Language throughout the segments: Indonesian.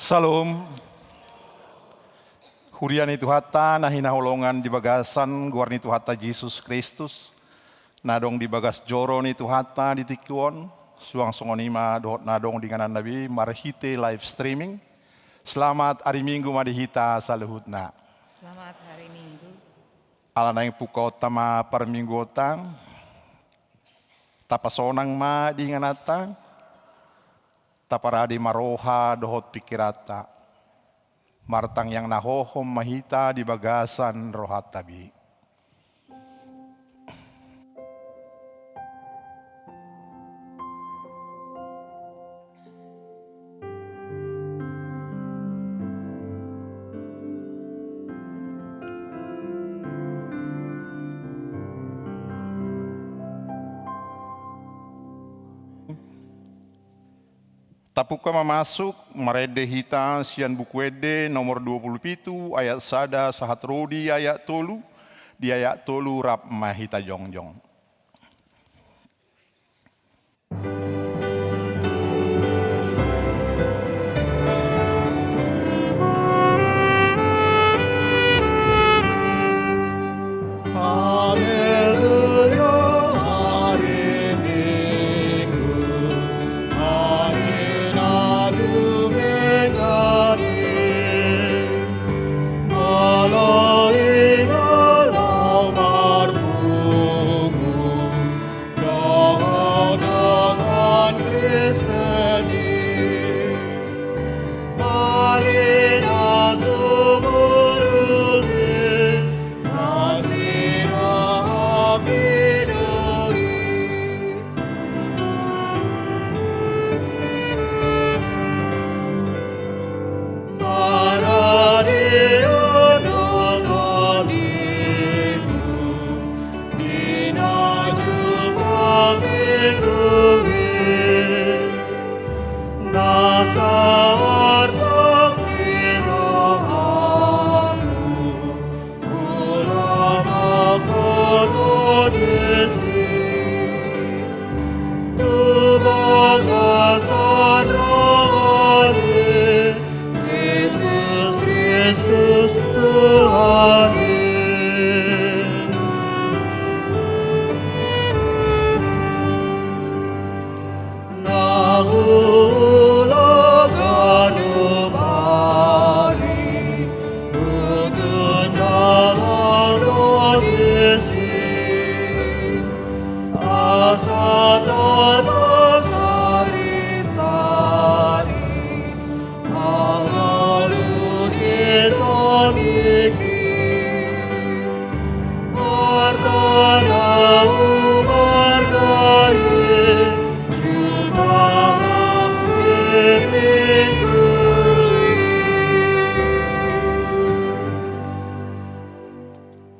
Salam. Hurian itu hata nahi naholongan di bagasan guarni itu hata Yesus Kristus. Nadong di bagas joron itu hata di tikuan. Suang songonima dohot nadong dengan Nabi marhite live streaming. Selamat hari Minggu madihita saluhutna. Selamat hari Minggu. Ala naing pukau tama per minggu otang. Tapasonang ma di nganatang. Taparadi maroha dohot pikirata. Martang yang nahohom mahita di bagasan rohat tabi. Tapuka masuk marede hita sian bukuede nomor 27 ayat sada sahat rodi ayat tolu di ayat tolu rap mahita jongjong.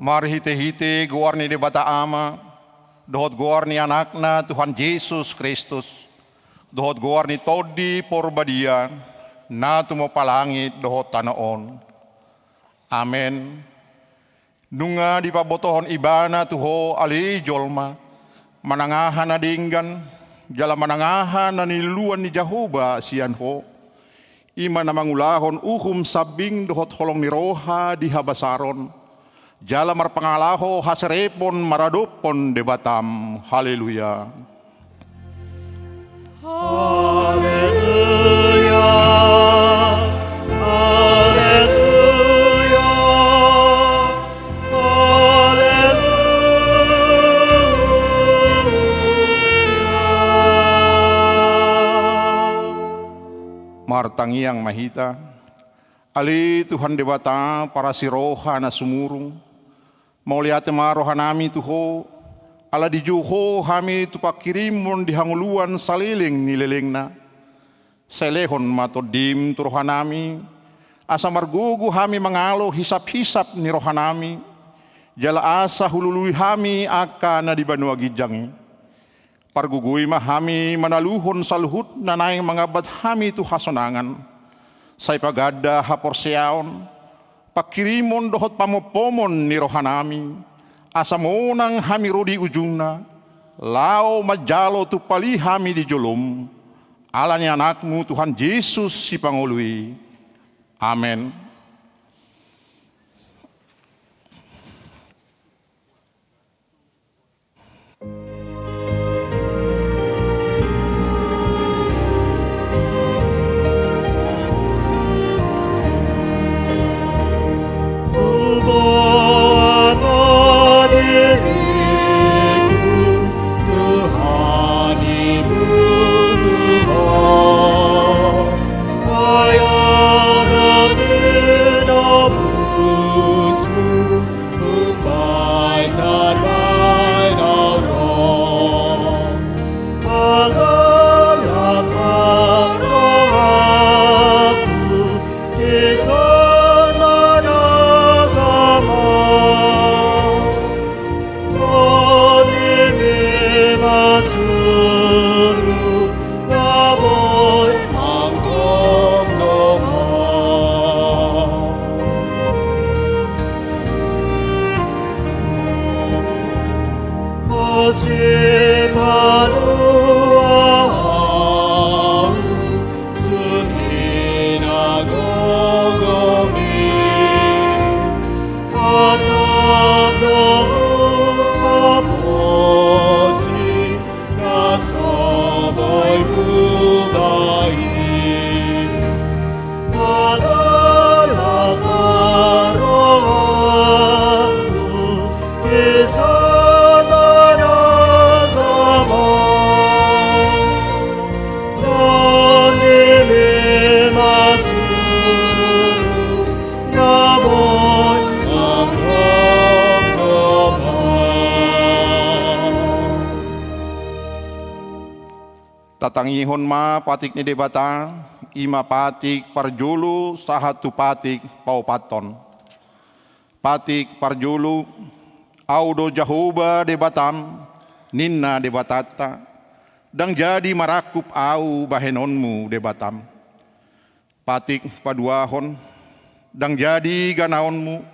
Mari hite-hite guarni de bata ama, dohot guarni anakna Tuhan Yesus Kristus, dohot guarni todi porbadia, na tumo palangit dohot tanaon. Amen. Nunga di pabotohon ibana tuho ali jolma, manangahan na dinggan, jala manangahan na niluan ni Jehovah sian ho. Ima na mangulahon sabing dohot holong ni roha di habasaron. Jala marpangalaho hasrepon maradopon debatam. Haleluya. Haleluya. Haleluya. Haleluya. Martangiang mahita. Ali Tuhan debata para siroha na sumurung. Mauliate marohanami tuho, ala di juho hami tupakirimun di hanguluan saliling nileleng na. Selehon matodim tu rohanami, asa margugu hami mangalo hisap-hisap ni rohanami, jala asa hulului hami aka na di banua gijangi. Pargugui mahami manaluhon saluhut na naing mangabad hami tu hasonangan. Say pagada haporseaon, pakirimon dohot pamopomon ni rohanami, asamonang hami rodi ujungna, lao majalo tu pali hami di jolom, alanya anakmu Tuhan Yesus si pangului, Amin. Tatangihon ma patik ni debata, ima patik parjulu sahatu patik paupaton. Patik parjulu, audo jahoba debatam, ninna debatata, dang jadi marakup au bahenonmu debatam. Patik paduahon, dang jadi ganaonmu,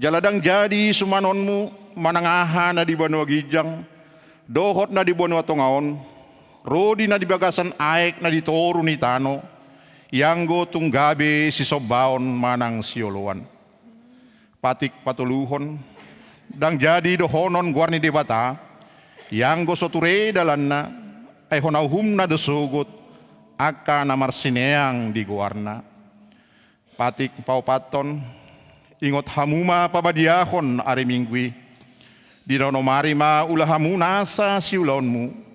jaladang jadi sumanonmu, manangaha na di banua gijang, dohot na di banua tongaon, rodi na di bagasan aek na di toru ni tano, yanggo tunggabe si sobaon manang sioluan. Patik patuluhon, dang jadi dohonon guarni debata, yanggo soture dalanna, ay honauhum na dosugot, aka na marsineang di guarna. Patik paupaton, ingot hamuma pabadiahon ari mingwi, di donomari ma ulahamuna sa siulaonmu,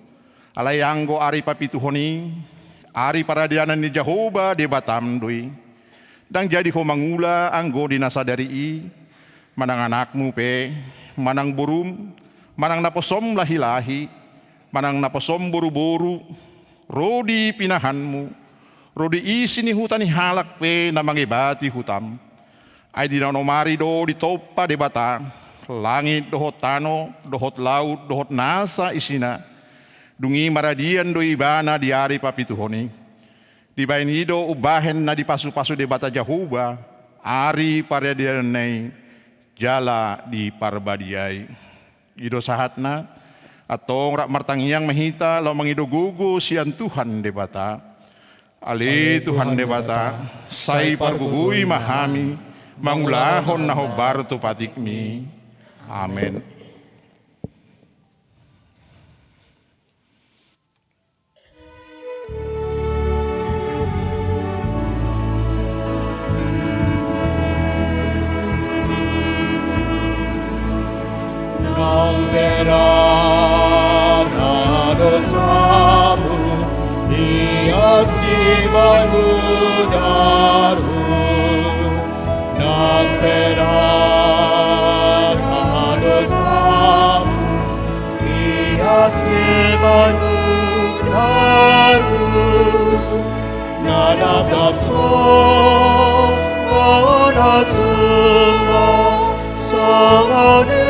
alayanggo ari papituhoni, ari paradianan ni Jehovah debatam doi, dang jadi ko mangula anggo dinasadari manang anakmu pe, manang burum, manang naposom lahi-lahi, manang naposom buru-buru, rodi pinahanmu, rodi isi ni hutan ni halak pe na mangibati hutam, ay dinanomari do ditopa debata, langit dohot tano, dohot laut, dohot nasa isina, dungi maradian do ibana di ari papituhoni, di bain hido ubahen na di pasu-pasu debata Jehovah, ari paradian nei jala di parbadiai. Ido sahatna, atong rak martangiang mahita law mangido gugu sian Tuhan debata. Ali Tuhan debata, say pargugui mahami, mangulahon na hobar tu patikmi. Amen. Nang beraradosamu, ias kibamu daru. Nang beraradosamu, ias kibamu daru. Nadab so, onasuma, sangane.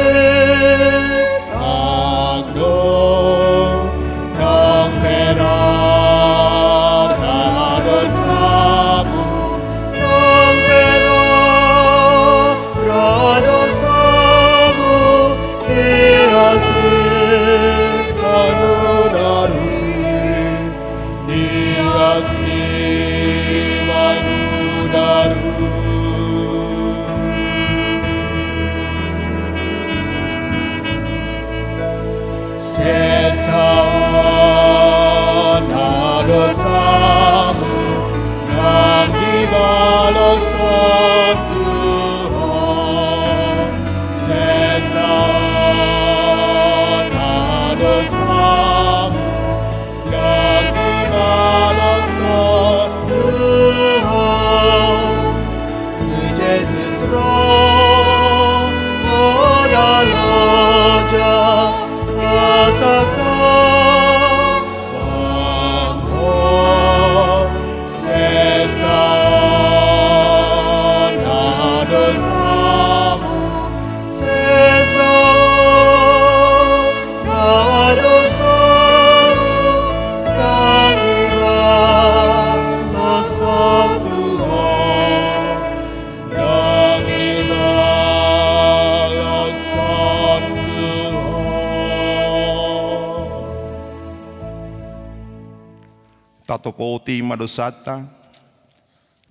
tatopoti madosata,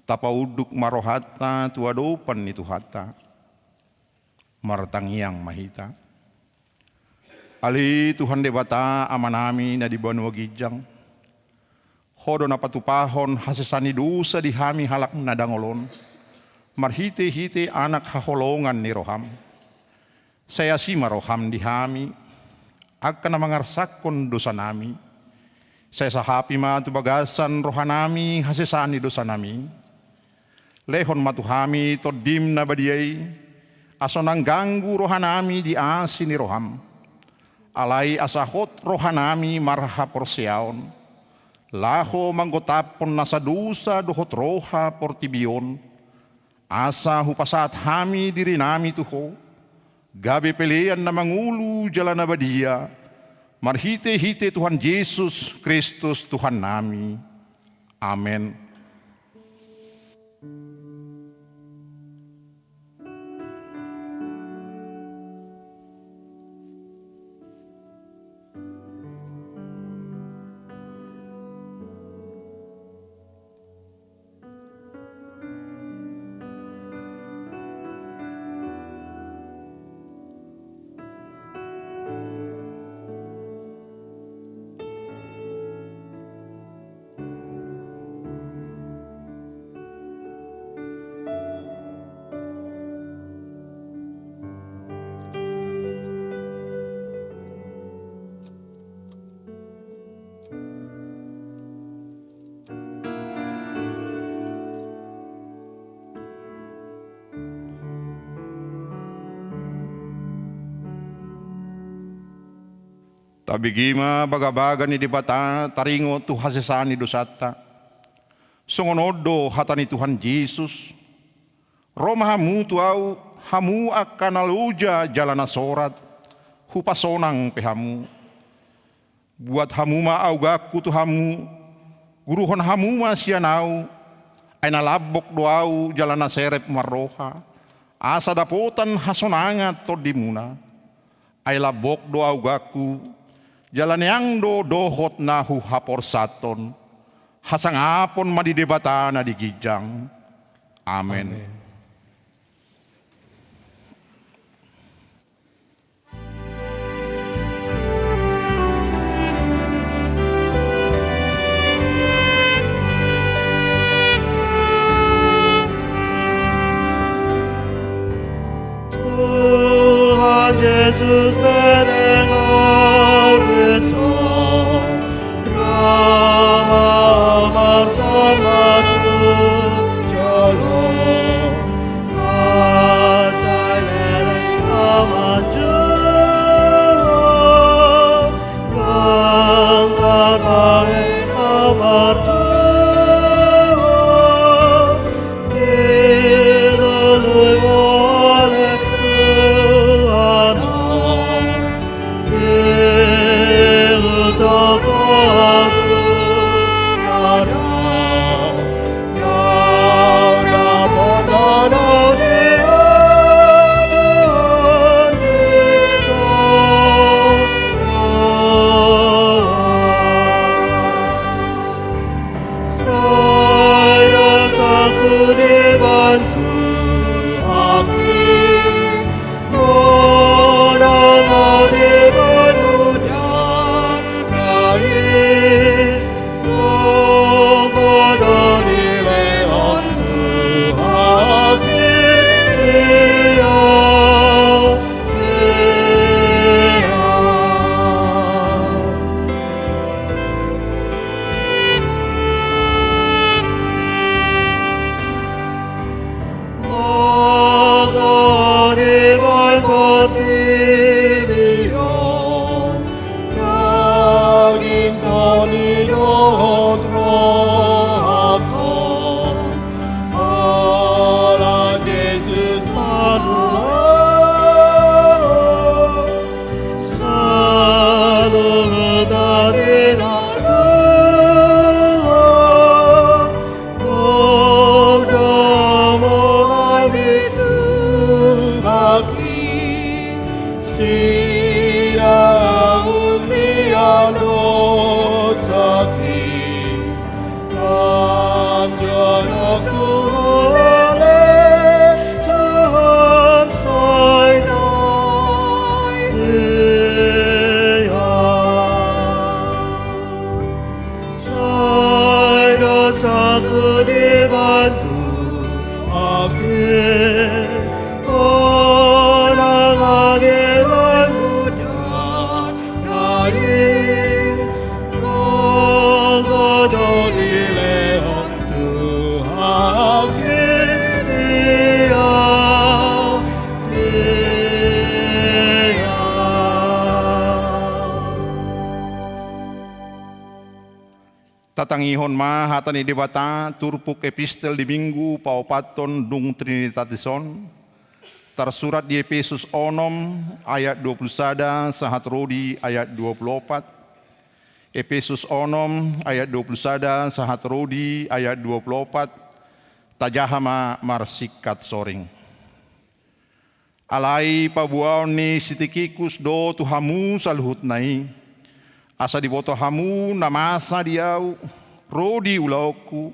tapauduk marohata tuadopan itu hata, martangiang mahita. Ali Tuhan debata amanami na di banua gijang, hodo na patupahon hasesani dosa di hami halak nadangolon, marhite-hite anak haholongan ni roham. Saya si maroham di hami, akan na mangarsakon dosa nami. Saya sahapi ma tubagasan rohanami hasesani dosa nami. Lehon matuhami todim na badiyay, aso nang ganggu rohanami di asi ni roham. Alay asahot rohanami marha porsiaon. Laho manggotapon nasa dusa dohot roha portibion. Asa hupasat hami diri nami tuho. Gabi pelian na mangulu jalan abadia. Marhite-hite Tuhan Yesus Kristus Tuhan nami. Amen. Tabigima bagabaga ni dibata taringo tu hasesani dosata. Songonodo hatani Tuhan Yesus. Roma hamu tu au hamu akan aluja jalana sorat. Hupasonang pehamu. Buat hamu ma augaku tu hamu. Guruhon hamu ma sianau. Aina labok doau jalana serep marroha. Asa dapotan hasonanga todimuna. Ay labok doau gaku. Jalan yang dohot nahu hapor saton, hasangapon madidebatana di gijang. Amen. Tuhan Yesus Panjolok Tuhan Tuhan sai dai Dia Sai dosaku dibantu Akhir orang adil dan mudah dari Golgotha Tuhan Dia Tatangihon ma hatani debata turpuk epistel di minggu paupaton dung Trinitatisom tersurat di Efesus 6 ayat 21 sahat rodi ayat 24 Efesus 6 ayat 21 sahat rodi ayat 24 tajahama marsikat soring alai pabuaon ni sitikikus do tuhamu salhut nai asa diboto hamu namasa diau rodi ulauku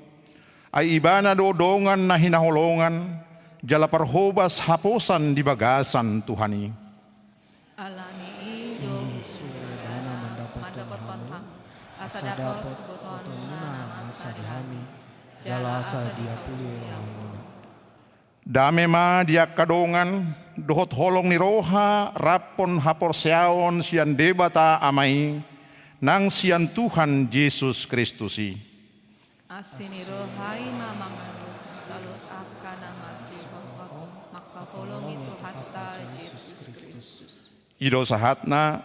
ai ibana dodongan na hinaholongan jala parhobas haposan di bagasan Tuhani alani ido mendapat panham asa dapat kebutuhan nana asa dihami jala asa dia pulih dame ma dia kadongan dohot holong ni roha rapon hapor seaon sian debata amai nang sian Tuhan Yesus Kristusi. Asini rohai mamangan salut akan masih pokok maka tolong itu hatta Yesus Kristus. Ido sahatna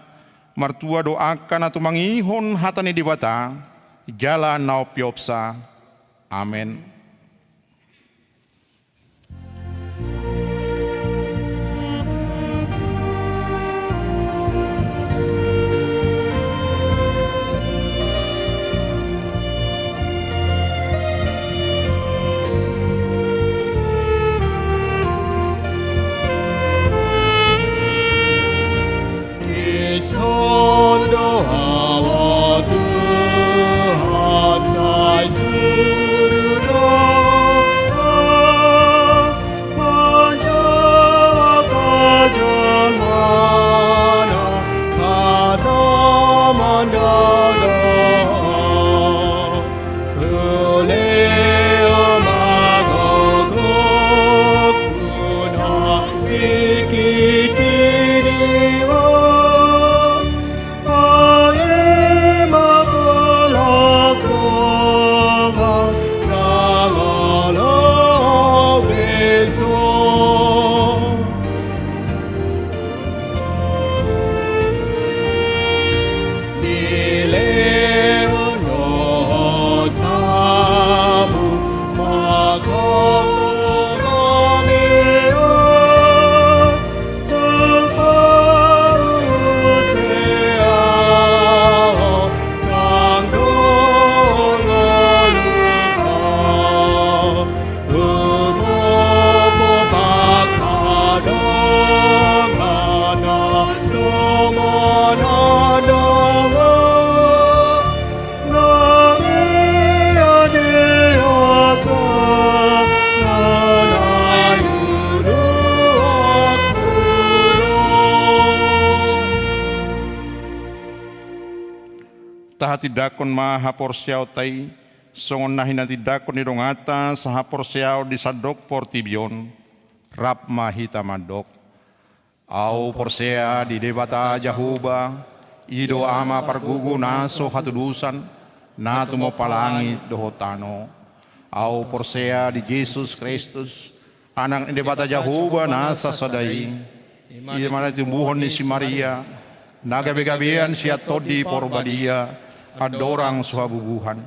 martua doakan atau mangihon hatani dibata jala nau piopsa. Amin. Son doa Tuhan sai suruh menjawab kajian mana kata mendadak oleh amagogok guna pikir tahati dakon ma hapor siaw tai songon nahin nanti dakon ni dongata sa hapor siaw di sadok portibion rap mahita madok au porsea di debata jahuba ido ama pargugu naso hatudusan natu mo palangi dohotano au porsea di Yesus Kristus anang di debata jahuba nasa sadai iya mana tumbuhon ni si Maria nagabe-gabean siya todi porbadia adorang suhabubuhan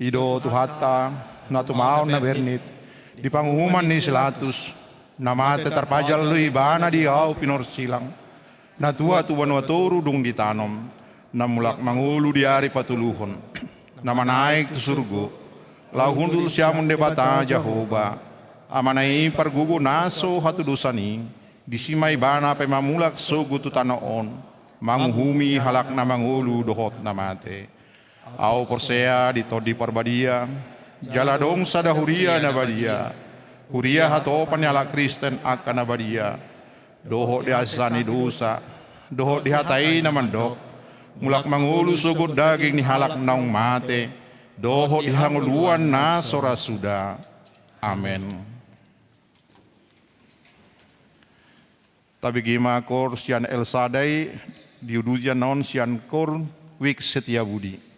ido tuhata na tumaon na bernit di pangumuman ni silatus namate terpajal lui bana di au pinorsilang na tua tuan watoru dung ditanom na mulak mangulu di ari patuluhon na manaik tu surgo lau hundul siamun debata Jahoba amanai pargugu naso hatu dosani disimai bana pe mamulak sogu tu tanaon manguhumi halak na mangulu dohot na mate Au persea di todi parbadia, jaladong sada huria na badia, huria hato panyala Kristen akan na badia, doho di asani dosa, doho di hatai na mandok, mulak mangulu sugod daging ni halak naung mate, doho di hanguluan na sora suda. Amen. Tabi gima kor sian El Sadai, diudujan non sian kor wik setia budi.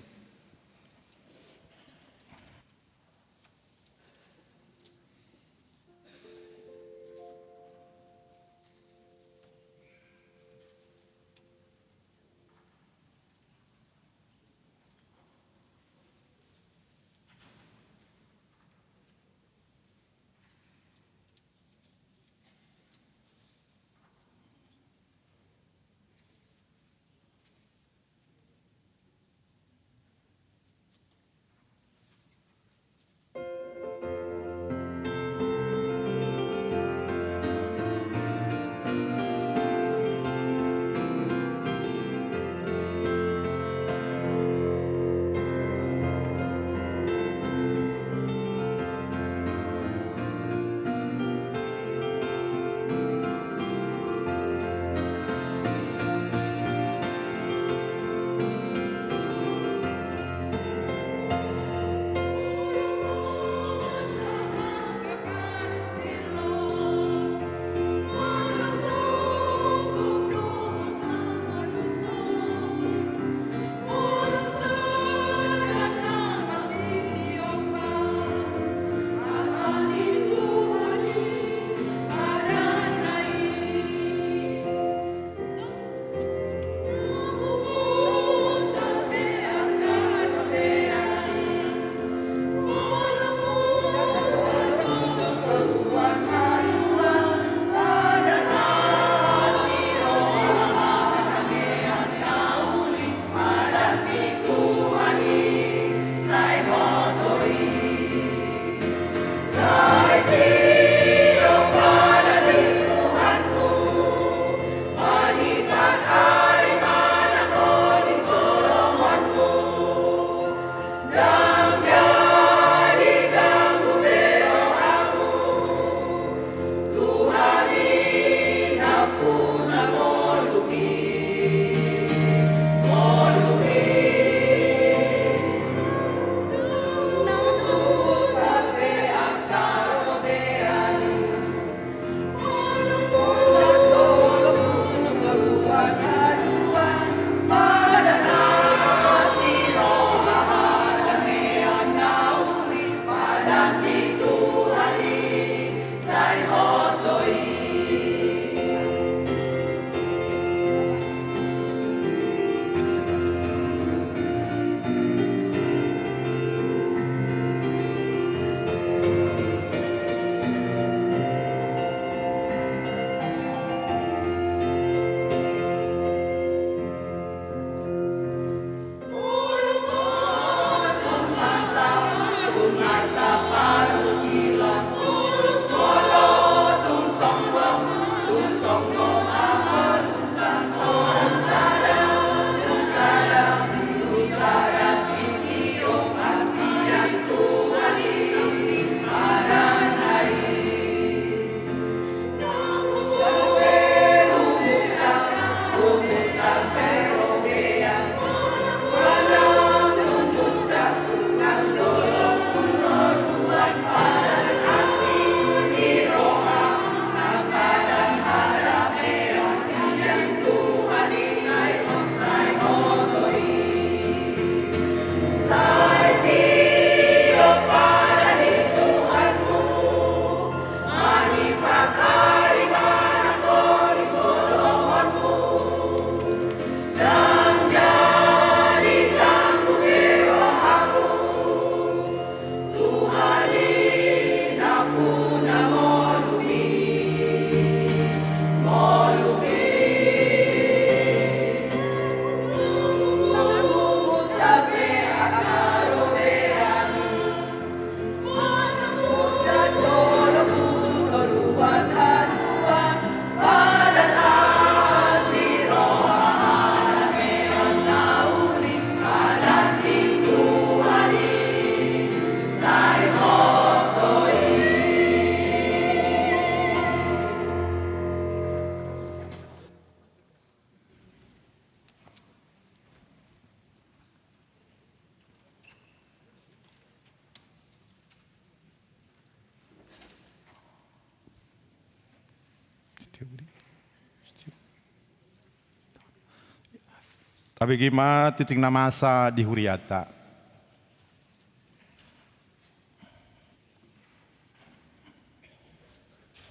Tapi gima titik namasa di huriata.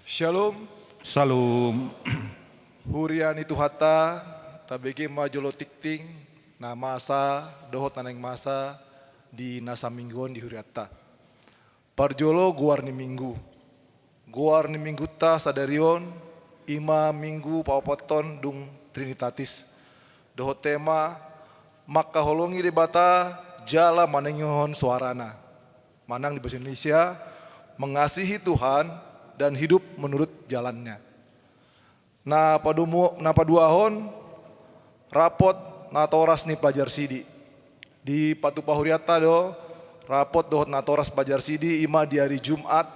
Shalom, Salam. hurian itu hata, tabegi majolo tikting, na masa, dohot naneng masa, di nasa mingguan di huriata. Parjolo guar ni minggu ta sadarion, ima minggu paupoton dung trinitatis. Dohot tema, maka holongi debata, jala manenyohon suarana. Manang di bahasa Indonesia, mengasihi Tuhan, dan hidup menurut jalannya. Na paduahon rapot natoras ni pelajar sidi. Di Patupa Huriata do rapot dohot natoras pelajar sidi ima di hari Jumat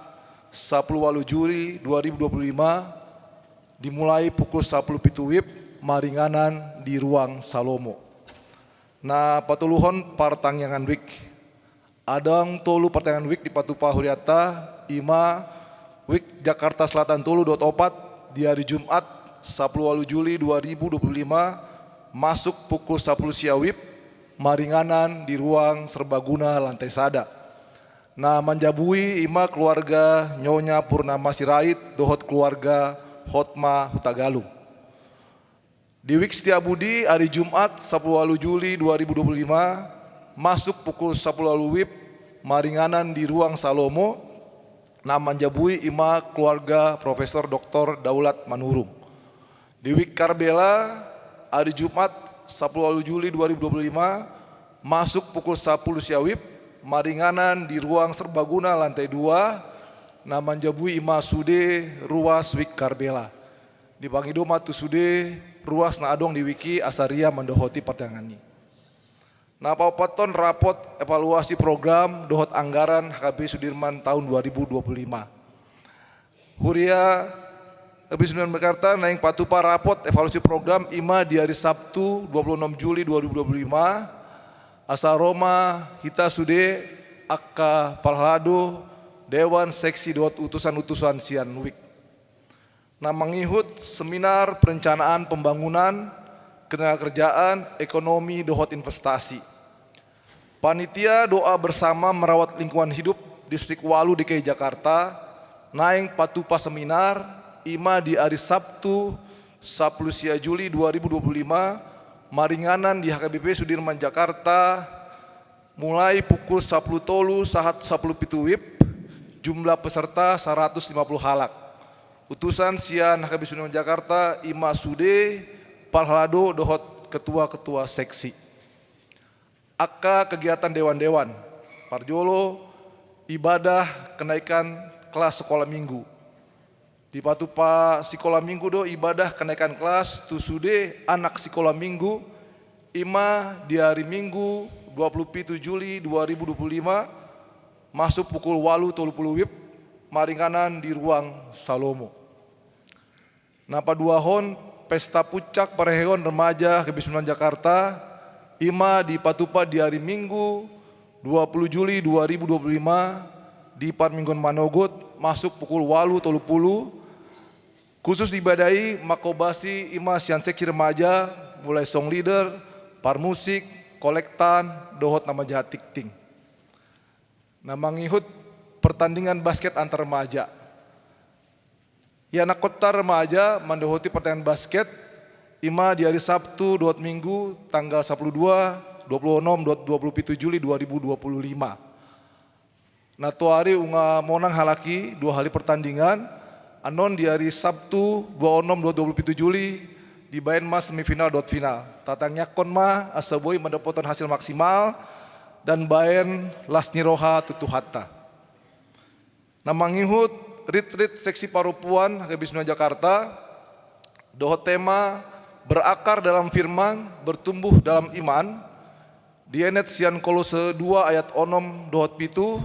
10 Juli 2025 dimulai pukul 10 WIB maringanan di ruang Salomo. Na patuluhon partangyangan wik. Adang tolu pertanyaan wik di Patupa Huriata ima Wik Jakarta Selatan Tulu .opat di hari Jumat 10 Juli 2025 masuk pukul 10 siawib maringanan di ruang serbaguna lantai sada. Nah manjabui ima keluarga Nyonya Purnama Sirait dohot keluarga Hotma Hutagalung. Di Wik Setiabudi hari Jumat 10 Juli 2025 masuk pukul 10 WIB maringanan di ruang Salomo. Nama jabui ima keluarga Profesor Dr. Daulat Manurung. Di Wik Karbela hari Jumat 10 Juli 2025 masuk pukul 10 siawib maringanan di ruang serbaguna lantai 2. Nama jabui ima sude ruas Wik Karbela. Di Bangido matu sude ruas na adong di wiki asaria mendohoti pertanyaan. Nah, paupaton rapot evaluasi program dohot anggaran HKB Sudirman tahun 2025. Huria HKB Sudirman Jakarta naing patupa rapot evaluasi program ima di hari Sabtu 26 Juli 2025. Asa Roma Hita Sude Akka Palhado Dewan Seksi dohot utusan-utusan Sian Wik. Nah, mengihut seminar perencanaan pembangunan ketenagakerjaan, ekonomi, dohot investasi. Panitia doa bersama merawat lingkungan hidup Distrik Walu DKI Jakarta, naing patupa seminar, ima di hari Sabtu 10 Juli 2025, maringanan di HKBP Sudirman Jakarta, mulai pukul 10 tolu sahat 10 pitu WIB, jumlah peserta 150 halak. Utusan Sian HKB Sudirman Jakarta, ima sude, Palhalado dohot ketua-ketua seksi. Akka kegiatan dewan-dewan, Parjolo ibadah kenaikan kelas sekolah minggu. Di Patupa sekolah minggu do ibadah kenaikan kelas tusude anak sekolah minggu ima di hari Minggu 27 Juli 2025 masuk pukul 8.30 WIB maringanan di ruang Salomo. Napa duahon Pesta Puncak Pareheon Remaja HKB Jakarta ima di Patupa di hari Minggu 20 Juli 2025 di Parminggon Manogot masuk pukul 8.30 khusus dibadai makobasi ima sian seksi remaja mulai song leader, parmusik, kolektan, dohot nama jahat tikting. Nah mengihut pertandingan basket antar remaja. Ya anak kota remaja mendohoti pertandingan basket ima di hari Sabtu dohot Minggu tanggal 12, 26, 27 Juli 2025. Nah tu hari unga monang halaki 2 hari pertandingan anon di hari Sabtu 26, 27 Juli di bayan mas semifinal dot final. Tatangnya konma asaboy mendapatkan hasil maksimal dan bayan lasni roha tutuhata. Nah mengihut retreat seksi parupuan HKB Jakarta dohot tema berakar dalam firman, bertumbuh dalam iman. Dienet Sian Kolose 2 ayat 6 dohot pitu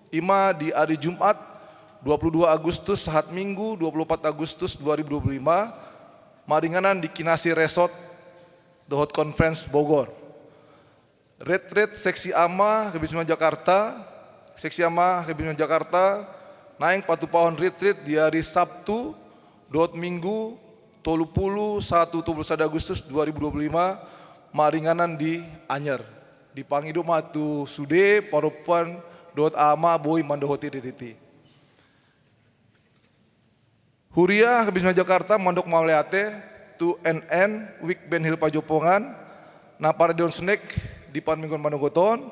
ima di hari Jumat 22 Agustus saat Minggu 24 Agustus 2025 maringanan di Kinasi Resort dohot Conference Bogor. Retreat seksi ama HKB Jakarta, seksi ama HKB Jakarta naing patupahon retreat di hari Sabtu dohot Minggu 31 Agustus 2025 maringanan di Anyer. Dipangidu matu sude parupan dot ama boy mandohoti titi. Huria habis Jakarta mandok mauleate tu NN Week Ben Hill Pajopongan na Paradon Snack di Parminggon Manogoton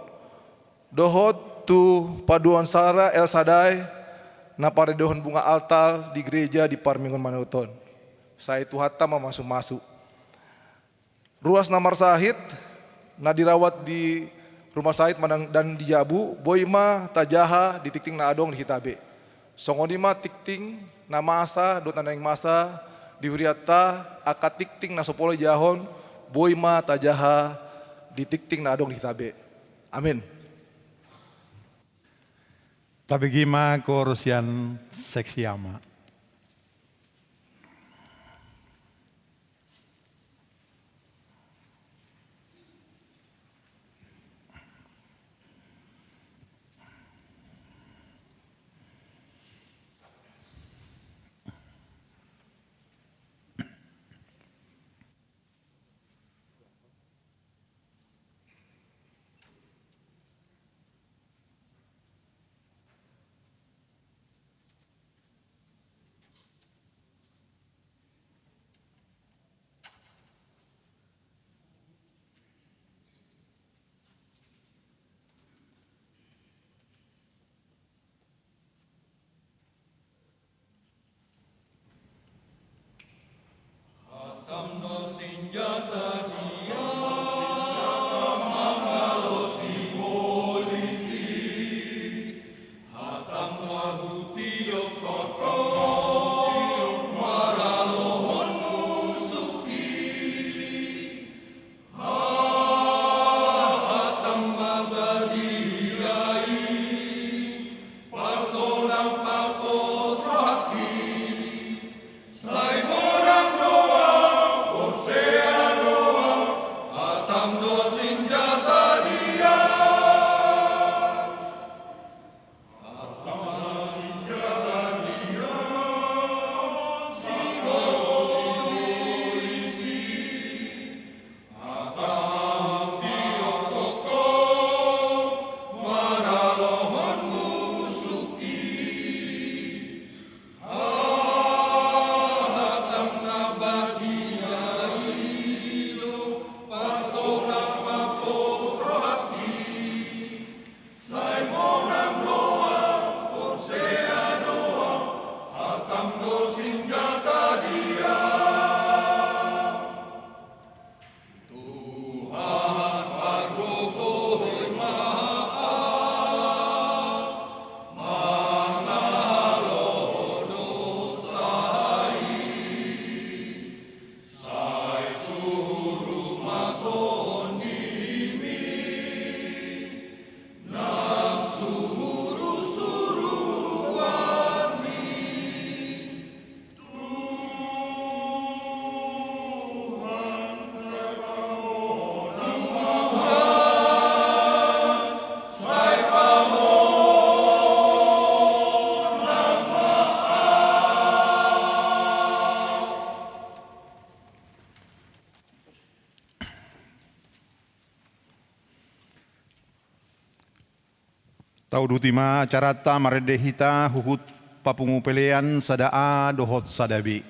dohot tu Paduan Sara El Sadai na Paradon Bunga Altar di gereja di Parminggon Manogoton. Saya itu hatta masuk-masuk. Ruas Namar Sahid na dirawat di Rumah Sahid dan di Jabu, boima tajaha di tikting na adong di Hitabe. Songonima tikting na masa dot na masa di Huriata akat tikting na sopolo jahon boima tajaha di tikting na adong di Hitabe. Amin. Tabigima korusian seksiama. Tau dutima carata maredehita huhut papungu pelean sadaa dohot sadabi.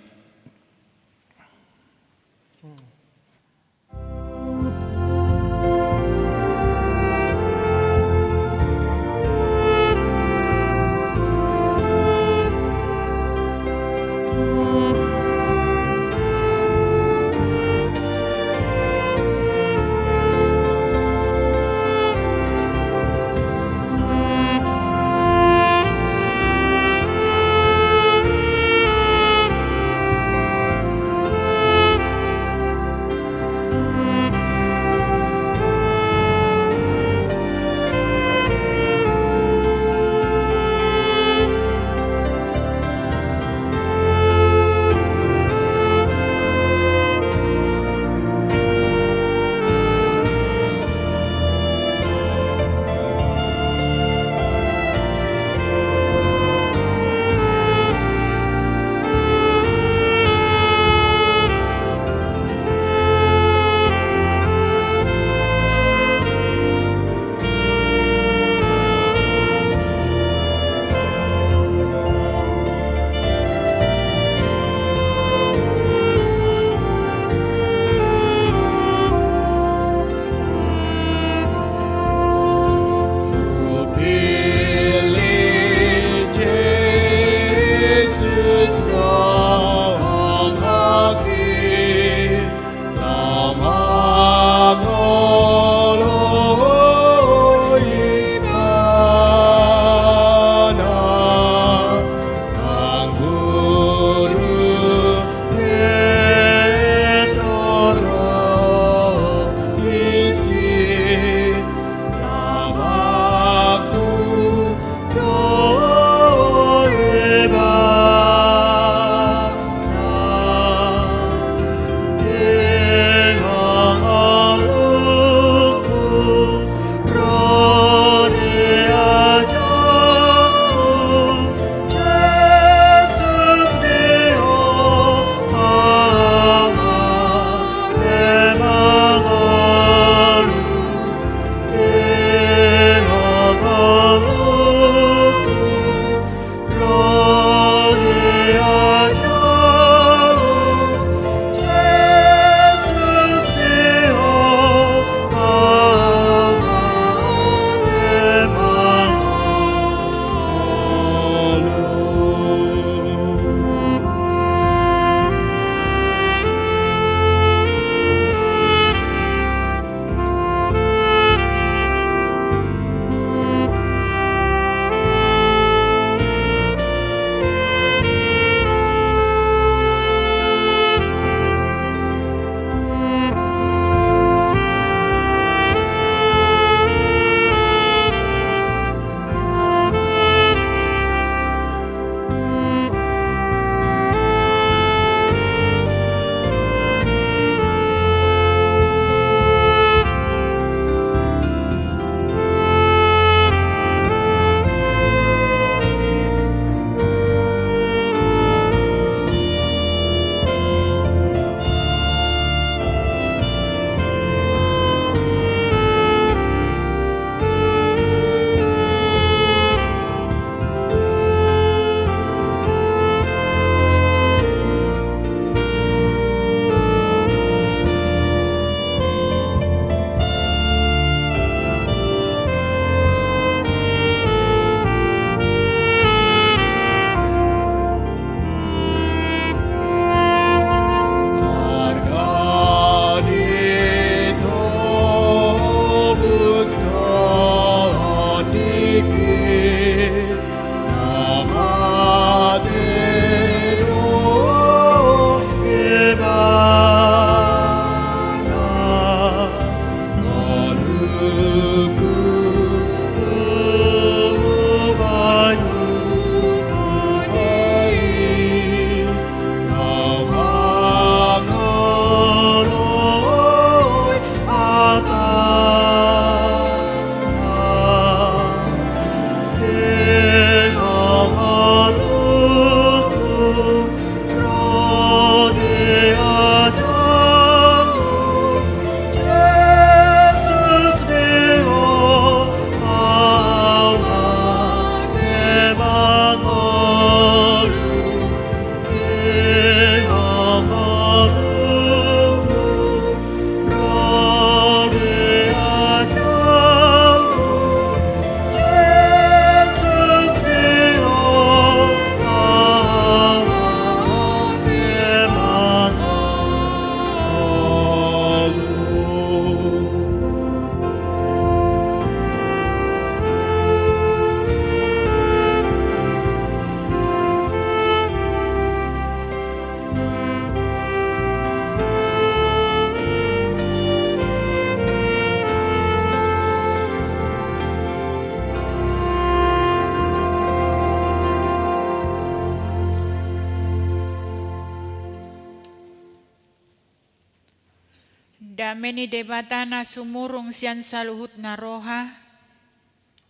Dameni debatana sumurung sian saluhut na roha.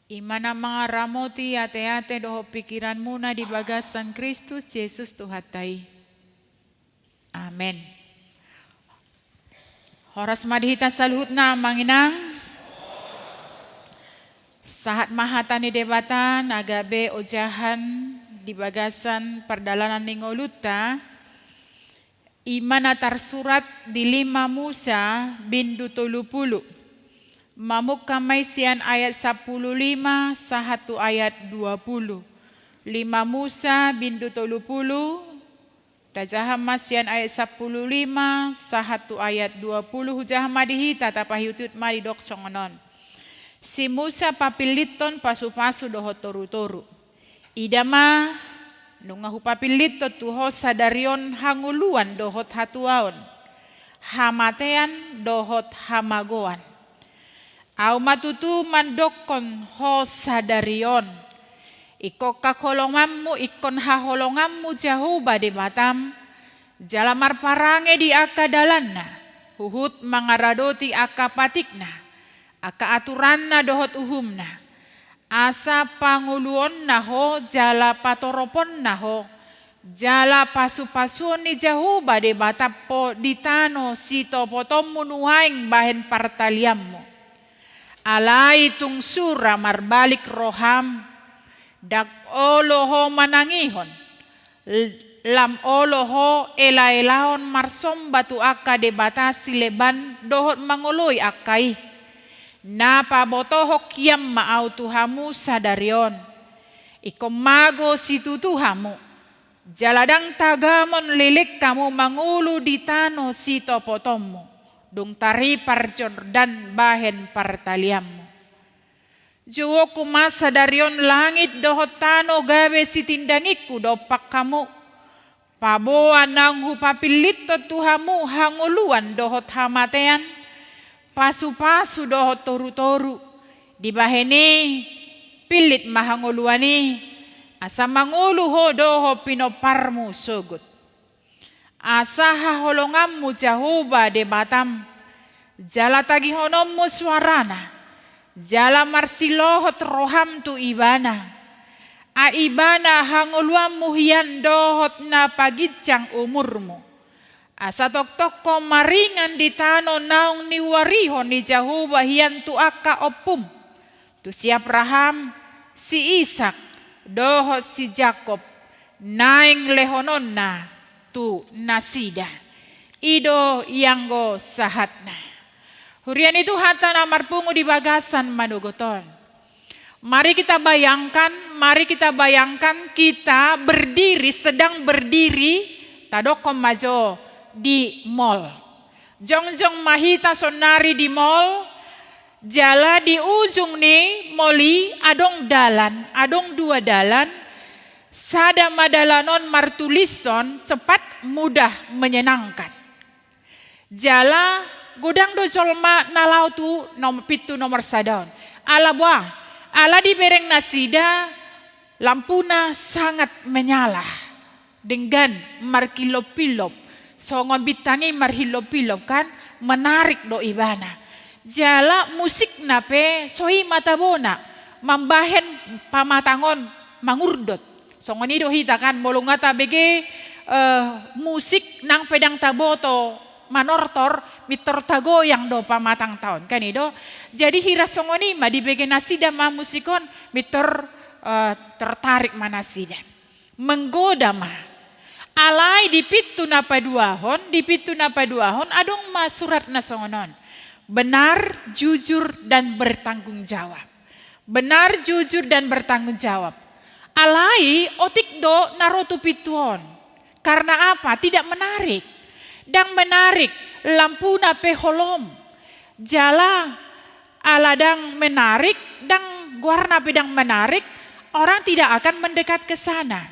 Imana mga ramoti ate-ate doho pikiranmu na di bagasan Kristus Yesus Tuhatai. Amen. Horas madhita saluhut na manginang. Sahat mahatani debatan agabe ojahan di bagasan perdalanan ningoluta. Imana tersurat di 5 Musa bindu 30. Mamuk kamay sian ayat 15 sahatu ayat 20. 5 Musa bindu 30. Tajahama sian ayat 15 sahatu ayat 20. Hujahama dihita tapahiyutut mari dok songonon. Si Musa papiliton pasu-pasu doho toru-toru. Idama nunga hupapilito tuho sadarion hanguluan dohot hatuaon. Hamatean dohot hamagoan. Au matutu mandokon ho sadarion. Iko kakolongammu ikon haholongammu jahuba di batam. Jalamar parange di akadalanna. Huhut mangaradoti akapatikna. Aka aturanna dohot uhumna. Asa panguluon naho jala patoropon naho. Jala pasu-pasuon ni jahuba di batapo ditano sito potom munuhaing bahen partaliammu. Alai tung sura marbalik roham. Dak oloho manangihon. Lam oloho ela-elaon marsom batu aka debatasi leban dohot mangoloi akai. Napa botoho kiam maau tuhamu sadarion. Iko mago situ tuhamu. Jaladang tagamon lilik kamu mangulu ditano sito potomu. Dung tari parjordan bahen partaliammu. Juwo kumasa darion langit dohotano gawe sitindangiku dopak kamu. Paboa nang hupapilito tuhamu hanguluan dohot hamatean. Pasu-pasu dohot toru-toru. Dibaheni pilit mahanguluani. Asa mangulu ho doho pinoparmu sugut. Asa haholongammu jahuba de batam. Jala tagihonommu suarana. Jala marsilohot roham tu ibana. A ibana hanguluammu hian dohot na pagitjang umurmu. Asa tok-toko maringan di tano naung niwarihon ni jahuba hian tu aka opum. Tu si Abraham, si Ishak, dohot si Jakob. Naing lehononna. Tu nasida ido yanggo sahatna. Hurian itu hata namar pungu di bagasan manugoton. Mari kita bayangkan kita berdiri, sedang berdiri tadokom majo di mall. Jongjong mahita sonari di mall. Jala di ujung nih moli adong dalan, adong 2 dalan. Sada madalanon martulison cepat mudah menyenangkan. Jala gudang dojolma nalau tu pitu nomor sadaon. Ala buah, ala di bereng nasida lampuna sangat menyala dengan markilop-pilop. Songon bitangi marhilop-pilop kan menarik do ibana. Jala musik nape soi matabona mambahen pamatangon mangurdot. Songon ido hita kan molungata bege musik nang pedang taboto manortor mitor tago yang do pamatang tahun kan ido. Jadi hira songoni ma di bege nasida ma musikon mitor tertarik manasida. Menggoda ma. Alai di pitu napa 2 hon adong ma surat na songonon. Benar, jujur dan bertanggung jawab. Benar, jujur dan bertanggung jawab. Alai otik do narotu pituon. Karena apa? Tidak menarik. Dang menarik lampu nape holom. Jala aladang menarik, dang guarna pedang menarik, orang tidak akan mendekat ke sana.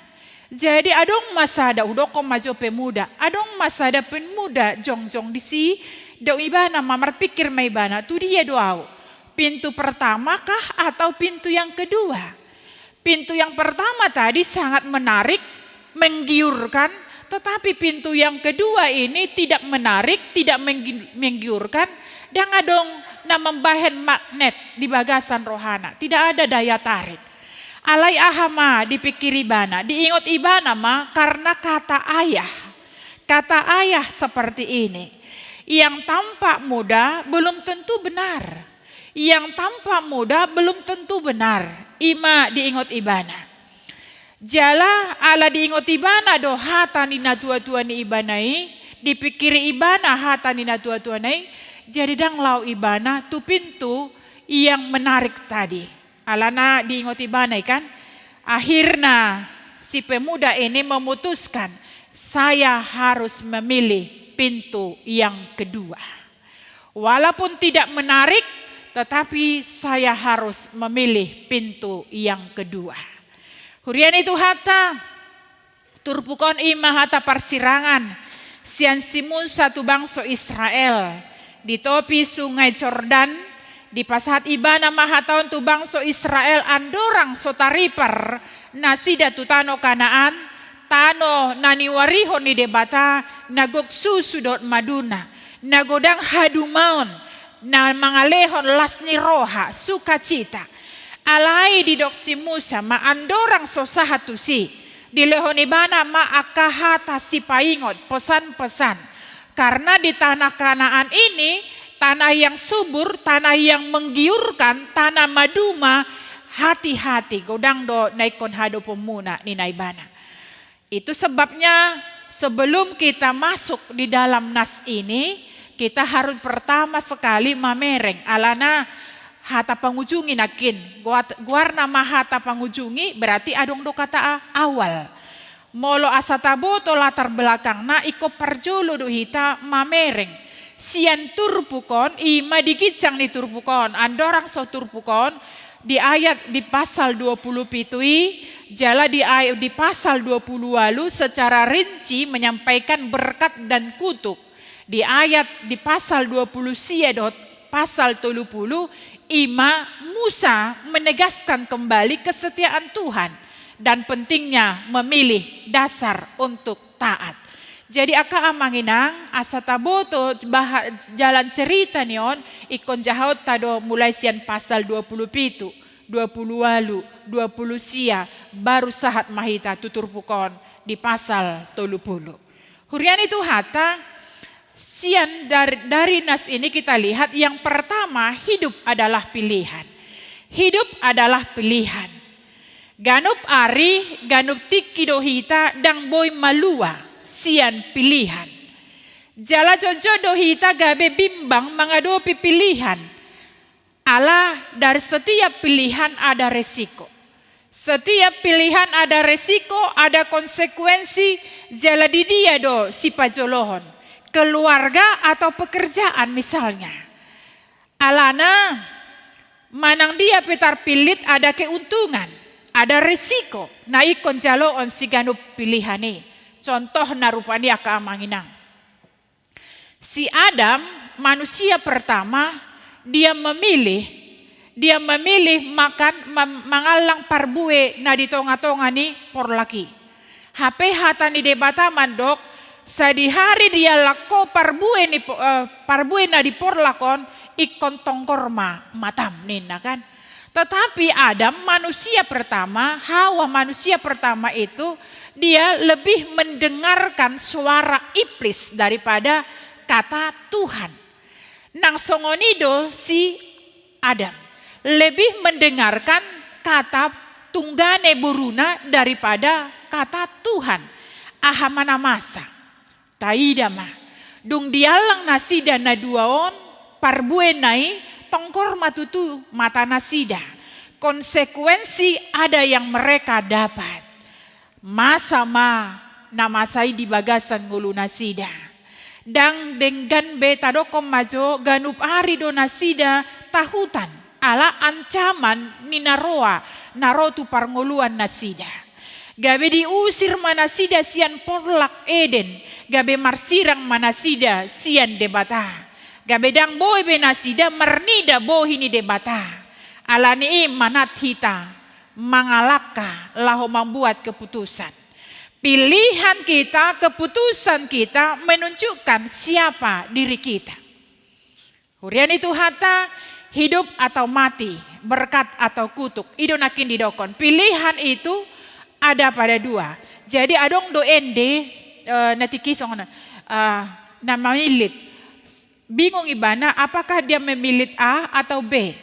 Jadi adong masada udoko majo pemuda, adong masada pemuda jongjong di si do ibana mamar pikir maibana tu dia doau. Pintu pertama kah atau pintu yang kedua? Pintu yang pertama tadi sangat menarik, menggiurkan, Tetapi pintu yang kedua ini tidak menarik, tidak menggiurkan, dan adong na membahen magnet di bagasan rohana. Tidak ada daya tarik. Alai ahama dipikir ibana, diingot ibana ma karena kata ayah. Kata ayah seperti ini. Yang tampak mudah belum tentu benar. Yang tampak mudah belum tentu benar. Ima diingot ibana. Jala ala diingot ibana do hata nina tua-tua ni ibanai. Dipikiri ibana hata nina tua-tua nai. Jadi dang lau ibana tu pintu yang menarik tadi. Alana diingot ibana kan. Akhirnya si pemuda ini memutuskan. Saya harus memilih pintu yang kedua. Walaupun tidak menarik, tetapi saya harus memilih pintu yang kedua. Hurian itu hata, turpukon ima hata persirangan, sian simun satu bangsa Israel, di topi sungai Jordan, di pasahat ibana mahataon tu bangsa Israel andorang sotaripar, nasida tutano Kanaan, tano naniwarihon ni debata nagoksu sudot maduna nagodang hadumaon na mangalehon lasni roha sukacita alai di doksi Musa maandorang sosahatusi di lehon ibana ma akahata si paingot pesan-pesan karena di tanah Kanaan ini tanah yang subur, tanah yang menggiurkan, tanah maduma, hati-hati godang do naikon hado pemuna ni naibana. Itu sebabnya sebelum kita masuk di dalam nas ini, kita harus pertama sekali mamereng. Alana hata pangujungi nakin. Guarna mahata pangujungi berarti adong do kata awal. Molo asatabo to latar belakang na iko parjolo do hita mamereng. Sian turpukon ima dikicang ni turpukon. Andorang so turpukon di ayat di pasal 20 pitui. Jala di pasal 20 lalu secara rinci menyampaikan berkat dan kutuk. Di ayat di pasal 20 siedot pasal 30 ima Musa menegaskan kembali kesetiaan Tuhan dan pentingnya memilih dasar untuk taat. Jadi aka amanginang asa taboto jalan cerita nion ikon jahot tado mulai sian pasal 20 pitu. 20 walu, 20 sia, baru sahat mahita tutur pukon di pasal 30. Hurian itu hata, sian dari nas ini kita lihat yang pertama hidup adalah pilihan. Hidup adalah pilihan. Ganup ari, ganup tiki dohita, dang boy malua, sian pilihan. Jala jojo dohita gabe bimbang mengadopi pilihan. Allah dari setiap pilihan ada resiko. Setiap pilihan ada resiko, ada konsekuensi. Jala di dia do si pajolohon. Keluarga atau pekerjaan misalnya. Alana manang dia petar pilit ada keuntungan. Ada resiko. Na ikon jaloon si ganup pilihan ini. Contoh narupani aka amanginang. Si Adam manusia pertama dia memilih makan mangalang parbue na di tonga-tonga ni porlaki. HP hata ni debata mandok sadi hari dia lako parbue na di porlakon ikon tongkorma matam nina kan. Tetapi Adam manusia pertama, Hawa manusia pertama itu dia lebih mendengarkan suara iblis daripada kata Tuhan. Nang songonido si Adam lebih mendengarkan kata tunggane buruna daripada kata Tuhan. Ahamana masa taidama dung dialang nasida na duaon parbue nai tongkor matutu mata nasida. Konsekuensi ada yang mereka dapat. Masa ma namasai di bagasan ngulu nasida. Dang denggan beta dokom majo ganup ari do nasida tahutan ala ancaman ni naroa narotu parngoluan nasida. Gabe diusir manasida sian porlak Eden, gabe marsirang manasida sian debata. Gabe dang boy benasida mernida bohini debata. Alani manat hita mangalaka laho membuat keputusan. Pilihan kita, keputusan kita menunjukkan siapa diri kita. Hurian itu hata, hidup atau mati, berkat atau kutuk. Ido nakin didokon. Pilihan itu ada pada dua. Jadi adong do ende natiki song na mamilit. Bingung ibana apakah dia memilih A atau B?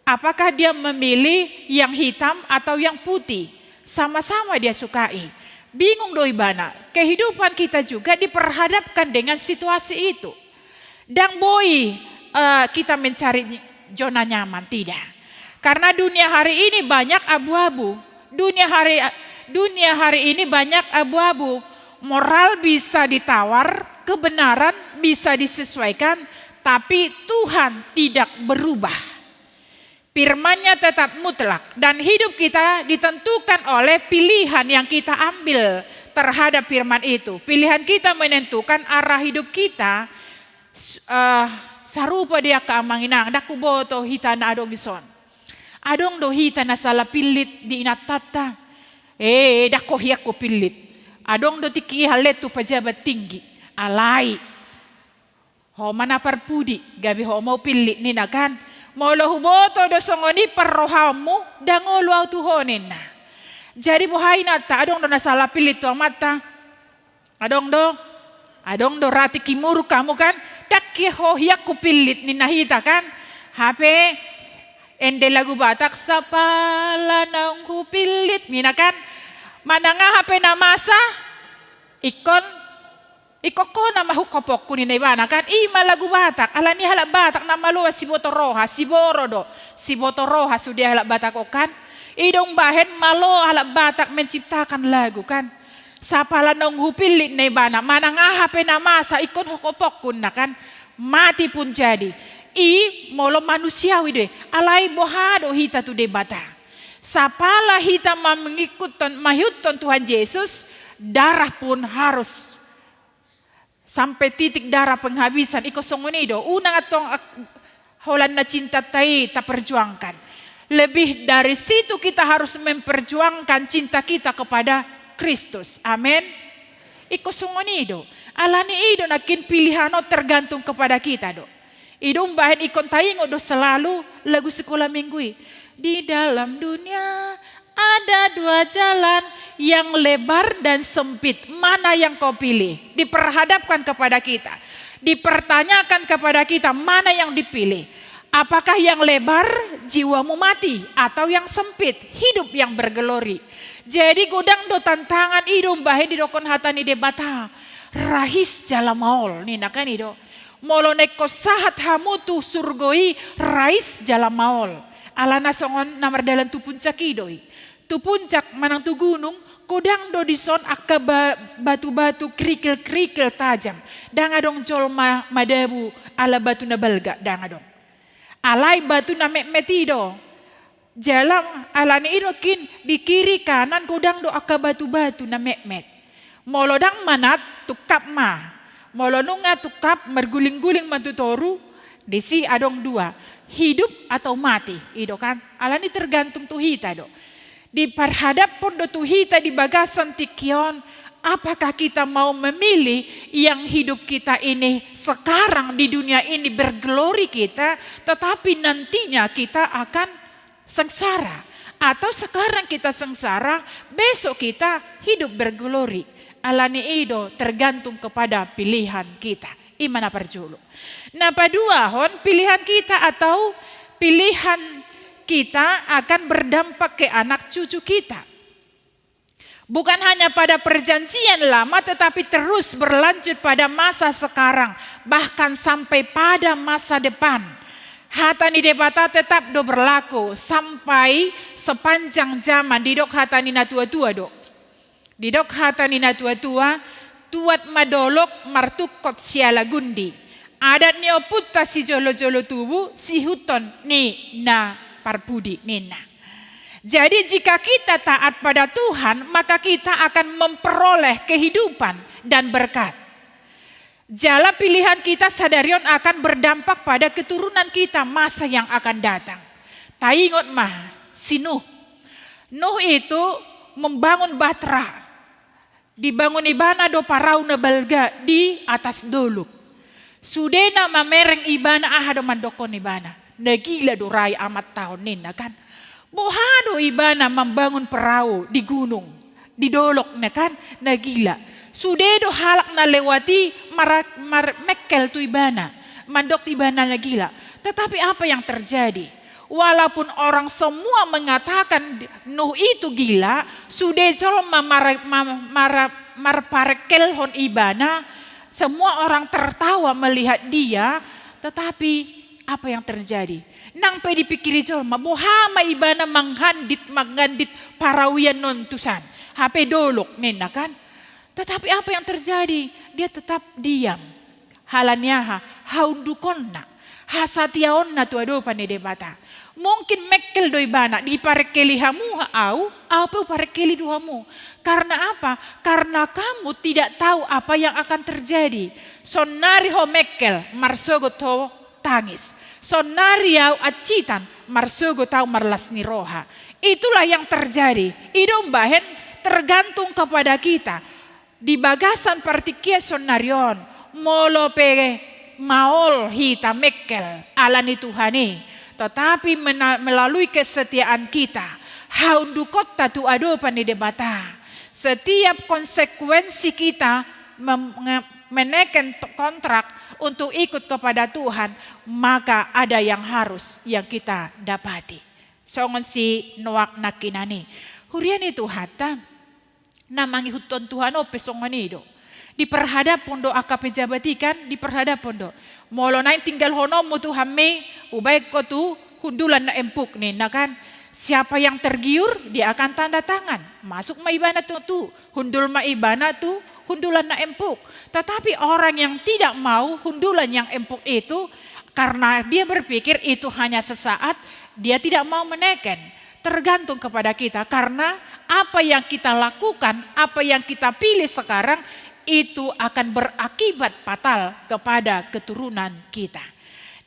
Apakah dia memilih yang hitam atau yang putih? Sama-sama dia sukai. Bingung doi bana, kehidupan kita juga diperhadapkan dengan situasi itu. Dan kita mencari zona nyaman, tidak. Karena dunia hari ini banyak abu-abu. Dunia hari ini banyak abu-abu. Moral bisa ditawar, kebenaran bisa disesuaikan, tapi Tuhan tidak berubah. Firman-Nya tetap mutlak dan hidup kita ditentukan oleh pilihan yang kita ambil terhadap firman itu. Pilihan kita menentukan arah hidup kita. Sarupa dia keamanginang daku boto hita na adong ison. Adong do hita na salah pilit di inatata. Dako hiyak ko pilit. Adong do tiki halet tu pejabat tinggi. Alai. Ho mana parpudi gabi ho mau pilit ni nakan. Molo huboto do songoni perrohamu dangolo au tuhonin na. Jadi buhay nata adong do nasalah pilit tu mata. Adong do rati kimuru kamu kan. Dakki ho hiyak ku pilit ni nahita kan. Hape ende lagu Batak sapala naung ku pilit ni kan. Mananga hape namasa Ikoko na mahukopok kunin na ibana kan ima lagu Batak alani halak Batak na maluwa si Botoroha si Borodo si Botoroha sudah halak Batak kan idong bahen malo halak Batak menciptakan lagu kan sapala nong hupilit na ibana manang ahape na masa ikon hukopok kun na kan mati pun jadi molo manusiawi de alai bohado hita tu de bata sapala hita mengikutton mahyuton Tuhan Yesus darah pun harus sampai titik darah penghabisan iko songonido unang atong holan na cinta tai ta perjuangkan. Lebih dari situ kita harus memperjuangkan cinta kita kepada Kristus. Amin. Iko songonido alani ido nakin pilihano tergantung kepada kita do. Idong bahan ikon taingo do selalu lagu sekolah minggu. Di dalam dunia ada dua jalan yang lebar dan sempit. Mana yang kau pilih? Diperhadapkan kepada kita. Dipertanyakan kepada kita mana yang dipilih. Apakah yang lebar jiwamu mati atau yang sempit hidup yang bergelori. Jadi godang do tantangan idom bahe di dokon hatani debata. Rahis jala maol ni nakan ido. Molo neko sahat hamutu surgoi rahis jala maol. Alana songon namar dalam tu puncak idoi. Tu puncak manang tu gunung kodang do dison akka batu-batu kerikil-kerikil tajam. Danga dong jol madabu ala batu na balga danga dong. Alai batu na metido. Jalan alani irokin di kiri kanan kodang do akka batu-batu na met. Molodang manat tukap ma. Molonunga tukap merguling-guling mantutoru. Desi adong dua. Hidup atau mati. Ido kan. Alani tergantung tu hita do. Diperhadap pun do tuhita di bagasan tikion, apakah kita mau memilih yang hidup kita ini sekarang di dunia ini bergelori kita, tetapi nantinya kita akan sengsara. Atau sekarang kita sengsara, besok kita hidup bergelori. Alani ido tergantung kepada pilihan kita. Imana perjulu. Nah padua hon pilihan kita atau pilihan kita akan berdampak ke anak cucu kita. Bukan hanya pada perjanjian lama tetapi terus berlanjut pada masa sekarang. Bahkan sampai pada masa depan. Hatani debata tetap do berlaku sampai sepanjang zaman. Didok hatani na tua-tua do. Didok hatani na tua-tua. Tuat madolok martukot siala gundi. Adat ni oputta si jolo-jolo tubuh si huton ni na parpudi nina. Jadi jika kita taat pada Tuhan, maka kita akan memperoleh kehidupan dan berkat. Jala pilihan kita sadarion akan berdampak pada keturunan kita masa yang akan datang. Taingot mah si Nuh. Nuh itu membangun Batra. Dibangun ibana do parau na balga di atas doluk. Sudena mamereng ibana do mandokon ibana. Nagila do raya amat tahun nina kan. Bohado ibana membangun perahu di gunung. Di dolok na kan. Nagila. Sudedo halak na lewati mekel tu ibana. Mandok ibana nagila. Tetapi apa yang terjadi? Walaupun orang semua mengatakan Nuh itu gila, sudah jol marparekel hon ibana, semua orang tertawa melihat dia, tetapi apa yang terjadi? Nang pedi pikiri jol bohama ibana mangandit parawian nontusan, HP dolok nena kan? Tetapi apa yang terjadi? Dia tetap diam. Halanyaha haundukonna, hasatiaonna tu ado panedebata. Mungkin mekel doi bana di parekeli hamu au apa parekeli duamu. Karena apa? Karena kamu tidak tahu apa yang akan terjadi. Sonari ho mekel marsogo to tangis. Sonari au acitan marsogo tau marlas ni roha. Itulah yang terjadi. Idom bahen tergantung kepada kita. Di bagasan partikia sonarion molo pe maol hita mekel alani Tuhani. Tetapi melalui kesetiaan kita, haundukota tu ado panidebata. Setiap konsekuensi kita menekan kontrak untuk ikut kepada Tuhan, maka ada yang kita dapati. Songon si Noak nakinani. Hurian itu hata namangi huton Tuhan ope songon itu. Diperhadap pondo akape jabatikan, diperhadap pondo. Molo nain tinggal honomu Tuhan me, ubaik ko tu hundulan na empuk nih, nah kan? Siapa yang tergiur, dia akan tanda tangan. Masuk maibana tu, hundul maibana tu, hundulan na empuk. Tetapi orang yang tidak mau hundulan yang empuk itu, karena dia berpikir itu hanya sesaat, dia tidak mau menekan. Tergantung kepada kita, karena apa yang kita lakukan, apa yang kita pilih sekarang, itu akan berakibat fatal kepada keturunan kita.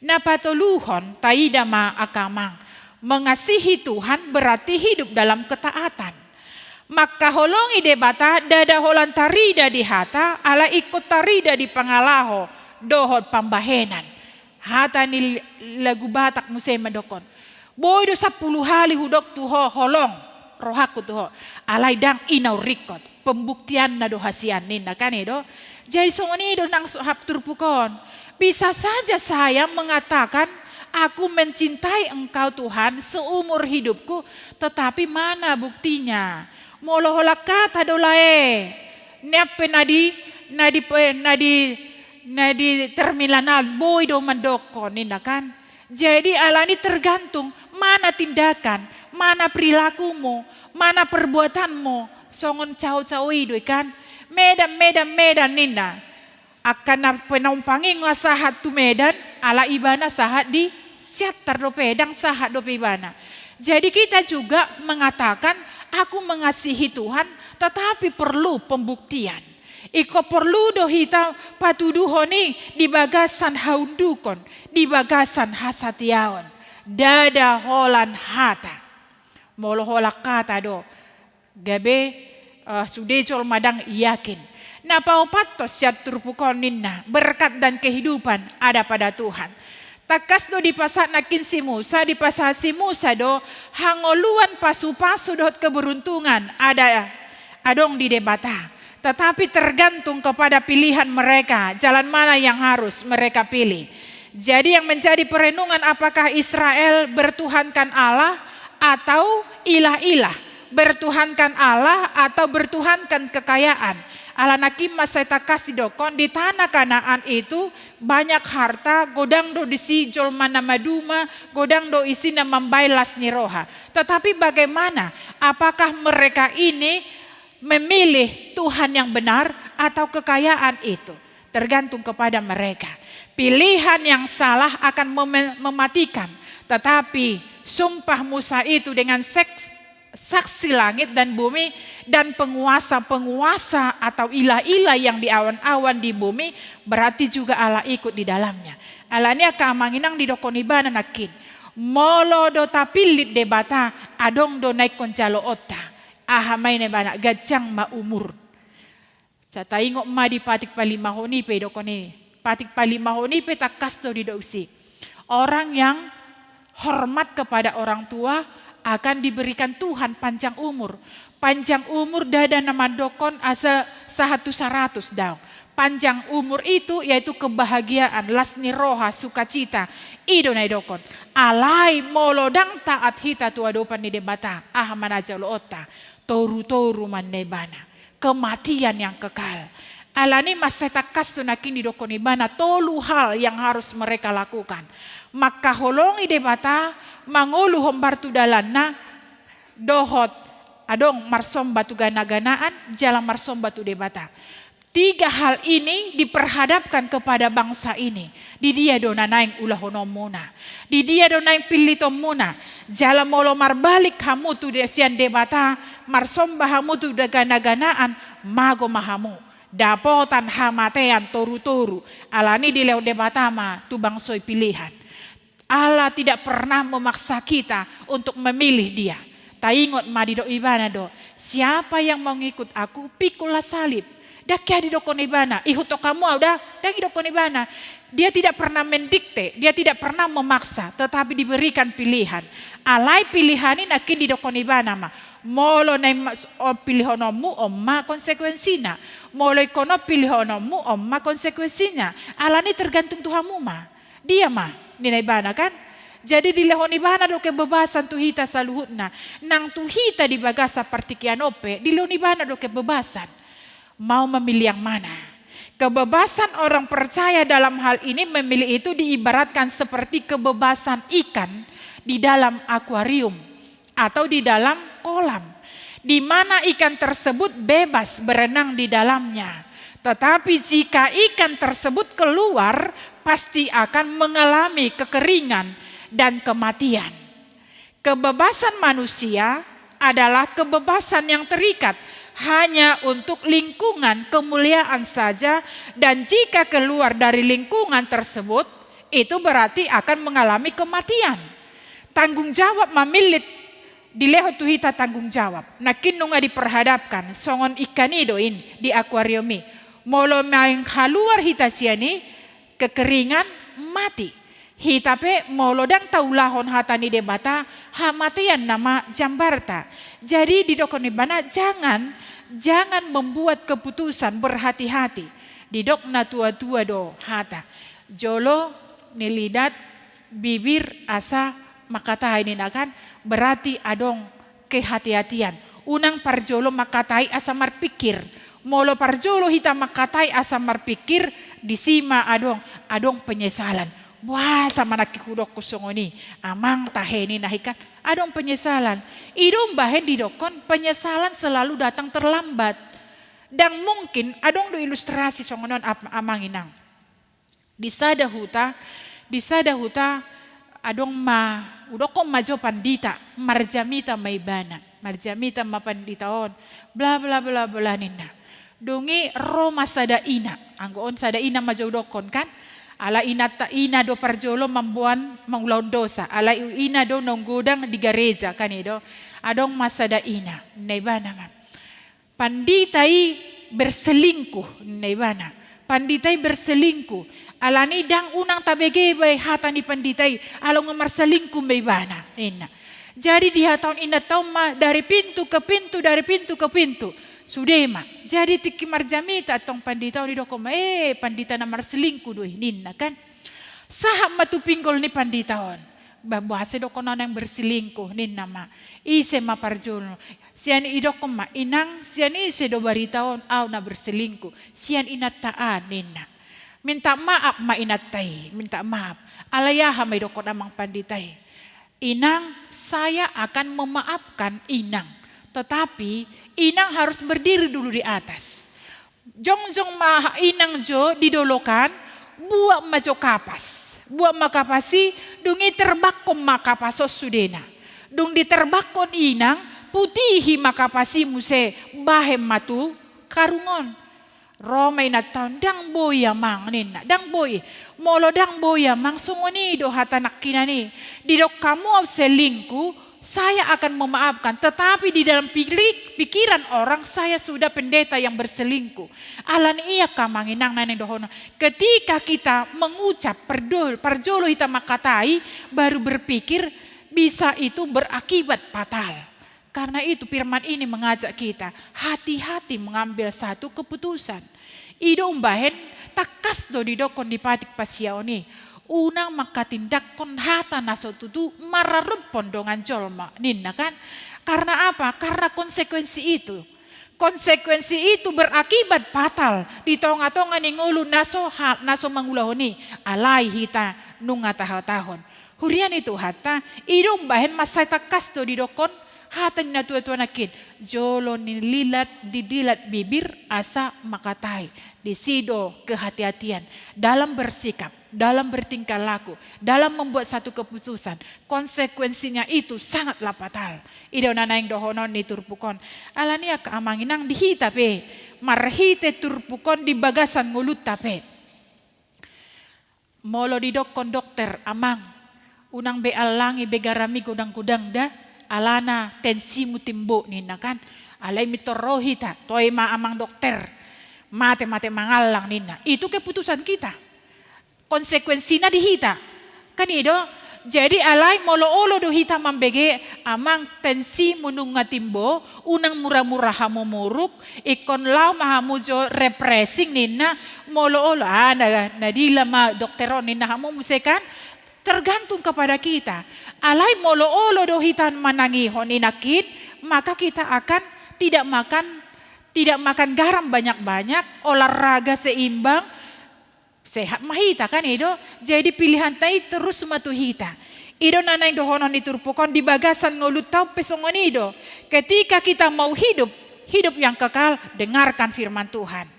Napatuluhon taidama akamang. Mengasihi Tuhan berarti hidup dalam ketaatan. Maka holongi debata dada holan tarida di hata ala ikut tarida di pangalaho dohot pambahenan. Hata ni lagu Batak musay madokon. Boy do 10 hali hudok tuho holong rohaku tuho. Alay dang inaw rikot. Pembuktian na do hasian nina kan edo. Jadi songoni do nang suhap turpukon. Bisa saja saya mengatakan aku mencintai engkau Tuhan seumur hidupku, tetapi mana buktinya? Molohola kata dolae. Nepe nadi termilanal boy do mandoko nina kan. Jadi alani tergantung mana tindakan, mana perilakumu, mana perbuatanmu. Songon caw-caw itu kan. Medan nina. Akan penumpangi ngasahat tu medan. Ala ibana sahat di siatar do pedang sahat do ibana. Jadi kita juga mengatakan aku mengasihi Tuhan. Tetapi perlu pembuktian. Iko perlu do hita patuduhoni di bagasan haundukon. Di bagasan hasatiaon. Dada holan hata. Molo holak kata do. Gabe sudejol madang yakin. Napaupatos siat turpukon ninna. Berkat dan kehidupan ada pada Tuhan. Takas do dipasat nakin si Musa. Dipasat si Musa do. Hangoluan pasu-pasu dot keberuntungan. Ada adong di debata. Tetapi tergantung kepada pilihan mereka. Jalan mana yang harus mereka pilih. Jadi yang menjadi perenungan apakah Israel bertuhankan Allah atau ilah-ilah. Bertuhankan Allah atau bertuhankan kekayaan. Ala nakim maseta kasih dokon di tanah Kanaan itu banyak harta, godang do disi jol mana maduma, godang do isi nama membailas niroha. Tetapi bagaimana? Apakah mereka ini memilih Tuhan yang benar atau kekayaan itu? Tergantung kepada mereka. Pilihan yang salah akan mematikan. Tetapi sumpah Musa itu dengan saksi langit dan bumi dan penguasa-penguasa atau ilah-ilah yang di awan-awan di bumi berarti juga Allah ikut di dalamnya. Allah ini kamanginang di dokoniba nakin. Molo do tapilit debata adong do naik konjalo ota. Ahamay ne bana gajang maumur. Sa taingok ma di patik palimahoni pe dokone. Patik palimahoni pe takas do di dosi. Orang yang hormat kepada orang tua akan diberikan Tuhan panjang umur. Panjang umur dada nama dokon asa 100 daw. Panjang umur itu yaitu kebahagiaan, lasni roha, sukacita. Ido na dokon. Alai molodang taat hita tua dopan ni debata. Manaja lo ota. Toru-toru manebana. Kematian yang kekal. Alani masetakas tu nakini dokon ibana. Tolu hal yang harus mereka lakukan. Maka holongi debata. Mangulu hombar tu dalana. Dohot. Adong marsom batu gana-ganaan. Jalan marsom batu debata. 3 hal ini diperhadapkan kepada bangsa ini. Di dia dona naing ulah honom muna. Di dia dona naing pilito muna. Jala molo marbalik hamu tu desian debata. Marsomba hamu tu dagana-ganaan. Mago mahamu. Dapotan hamatean toru-toru. Alani di leo debata ma tu bangsoi pilihan. Allah tidak pernah memaksa kita untuk memilih dia. Taingot madido ibana do. Siapa yang mau ngikut aku pikulah salib. Dah kaya di dokon ibana, ihuto kamu udah, dah di dokon ibana. Dia tidak pernah mendikte, dia tidak pernah memaksa, tetapi diberikan pilihan. Alai pilihan ini nakin di dokon ibana ma. Molo na pilihonomu omma konsekuensinya. Molo ikono pilihonomu omma konsekuensinya. Alani tergantung Tuhanmu ma. Dia ma, nina ibana kan? Jadi di lehon ibana do kebebasan tuhita saluhutna. Nang tuhita di bagasa partikianope, di lehon ibana do kebebasan. Mau memilih yang mana? Kebebasan orang percaya dalam hal ini memilih itu diibaratkan seperti kebebasan ikan di dalam akuarium atau di dalam kolam. Di mana ikan tersebut bebas berenang di dalamnya. Tetapi jika ikan tersebut keluar pasti akan mengalami kekeringan dan kematian. Kebebasan manusia adalah kebebasan yang terikat hanya untuk lingkungan kemuliaan saja, dan jika keluar dari lingkungan tersebut itu berarti akan mengalami kematian. Tanggung jawab mamilit dileho tuhita tanggung jawab. Nakin nunga diperhadapkan songon ikan idoin di akuariumi. Molo maing haluar hita siani kekeringan mati. Hitape molodang taulahon hatani debata hamatian nama jambarta. Jadi di dokon ibana jangan membuat keputusan berhati-hati. Di dok na tua-tua do hata. Jolo nilidat bibir asa makatai ninakan berarti adong kehati-hatian. Unang parjolo makatai asa marpikir. Molo parjolo hita makatai asa marpikir disima adong penyesalan. Wah sama nakikudok kusungoni amang taheni nahikan adong penyesalan. Idong bahen didokon penyesalan selalu datang terlambat. Dan mungkin adong do ilustrasi songonon amang inang. Di sada huta adong udokon majo pandita marjamita maibana. Marjamita mapanditaon bla bla bla bla nina. Dongi Roma sada ina. Anggoon sada ina majo udokon kan. Ala ina do parjolo mambuan mangulaon dosa. Ala ina do nonggudang di gereja kanido. Adong masada ina. Naibana ma. Panditai berselingkuh. Naibana. Panditai berselingkuh. Alani dang unang tabege bay hata ni panditai. Along marselingkuh baybana. Ina. Jadi di hataon ina taon ma dari pintu ke pintu, dari pintu ke pintu. Sudema. Jadi tiki marjamita atong pandita ni dokoma pandita na marselingku doy ninna kan. Sahap matupinggol ni panditaon. Babase dokona nang berselingkuh ninna ma. Ise maparjono. Sian idokoma inang sian ise do baritaon aw na berselingkuh. Sian inataan ninna. Minta maaf ma inatay. Minta maaf. Alayaha may dokon amang panditay. Inang saya akan memaafkan inang. Tetapi inang harus berdiri dulu di atas. Jongjong ma inang jo didolokan buat majo kapas. Buat makapasi dungi terbakom makapasos sudena. Dung diterbakon inang putihi makapasi muse bahem matu karungon. Romay na taon dang boya mang nina. Dang boy. Molo dang boya mang sungoni do hatanak kinani. Didok kamu au selingku saya akan memaafkan. Tetapi di dalam pikiran orang, saya sudah pendeta yang berselingkuh. Alan iya kamanginang naneng dohono. Ketika kita mengucap perjolo kita makatai, baru berpikir bisa itu berakibat fatal. Karena itu firman ini mengajak kita hati-hati mengambil satu keputusan. Ido umbahen takas do didokon di patik pasiaoni. Unang makatindakon hata naso tutu mararupon dongan jolma ninna kan. Karena apa? Karena konsekuensi itu. Konsekuensi itu berakibat fatal. Di tonga-tonga ni ngulu naso mangulahoni alai hita nunga tahun. Hurian itu hata idong bahen masai takas do didokon hata na tua-tua nakin. Jolo nililat didilat bibir asa makatai. Disido kehati-hatian dalam bersikap, dalam bertingkah laku, dalam membuat satu keputusan. Konsekuensinya itu sangatlah fatal. Ido nanaing dohonon ni turpukon. Alania keamanginang dihita pe. Marhite turpukon di bagasan mulut tape. Molo didokon dokter amang. Unang be alangi begarami kudang-kudang da. Alana tensimu timbo ni kan. Alay mitorohita. Toy ma amang dokter. Mate-mate mangalang nina. Itu keputusan kita. Konsekuensinya dihita. Kan itu. Jadi alay molo-olo do hita mambege amang tensi munung ngatimbo. Unang murah-murah hamu muruk. Ikon lau mahamujo repressing nina. Molo-olo. Nadila ma dokteron nina hamu musekan. Tergantung kepada kita. Alay molo-olo do hita manangihon inakit. Maka kita akan tidak makan garam banyak-banyak, olahraga seimbang, sehat mahita kan itu. Jadi pilihan tai terus matuhita. Ido nanay dohonon diturpukon di bagasan ngulut tau pesongon ido. Ketika kita mau hidup yang kekal, dengarkan firman Tuhan.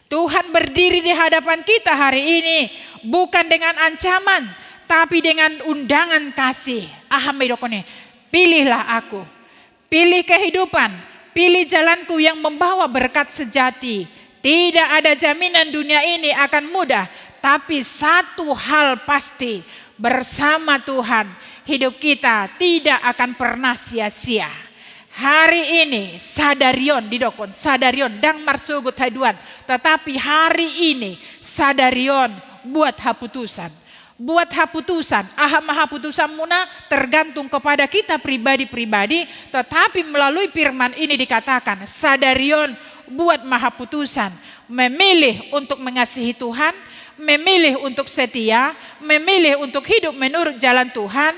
Tuhan berdiri di hadapan kita hari ini bukan dengan ancaman, tapi dengan undangan kasih. Ahamedokone, pilihlah aku, pilih kehidupan. Pilih jalanku yang membawa berkat sejati. Tidak ada jaminan dunia ini akan mudah. Tapi satu hal pasti. Bersama Tuhan hidup kita tidak akan pernah sia-sia. Hari ini sadarion didokon. Sadarion dang marsugut haduan. Tetapi hari ini sadarion buat haputusan. Buat haputusan, haputusan muna tergantung kepada kita pribadi-pribadi, tetapi melalui firman ini dikatakan sadarion buat mahaputusan, memilih untuk mengasihi Tuhan, memilih untuk setia, memilih untuk hidup menurut jalan Tuhan,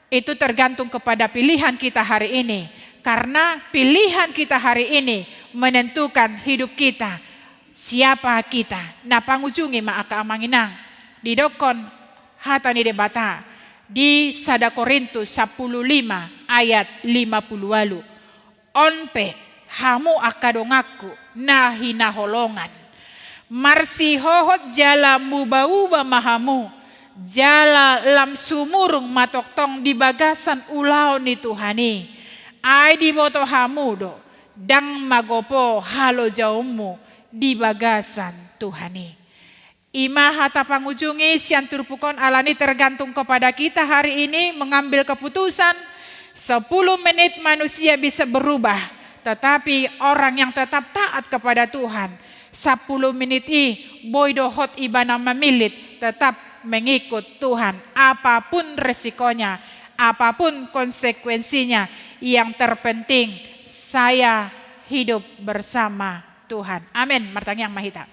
itu tergantung kepada pilihan kita hari ini. Karena pilihan kita hari ini menentukan hidup kita, siapa kita. Nah pangujungi maaka amanginang, didokon hata ni debata di 1 Korintus 15 ayat 50. Onpe hamu akadongaku na hinaholongan. Marsihohot jala muba-uba mahamu. Jala lam sumurung matoktong di bagasan ulau ni Tuhani. Ay di boto hamudo. Dang magopo halo jaumu di bagasan Tuhani. Ima hata pangujungi sian turpukon alani tergantung kepada kita hari ini mengambil keputusan. 10 menit manusia bisa berubah. Tetapi orang yang tetap taat kepada Tuhan 10 menit boy dohot ibana memilit tetap mengikut Tuhan. Apapun resikonya, apapun konsekuensinya, yang terpenting saya hidup bersama Tuhan. Amin. Martangyang mahita.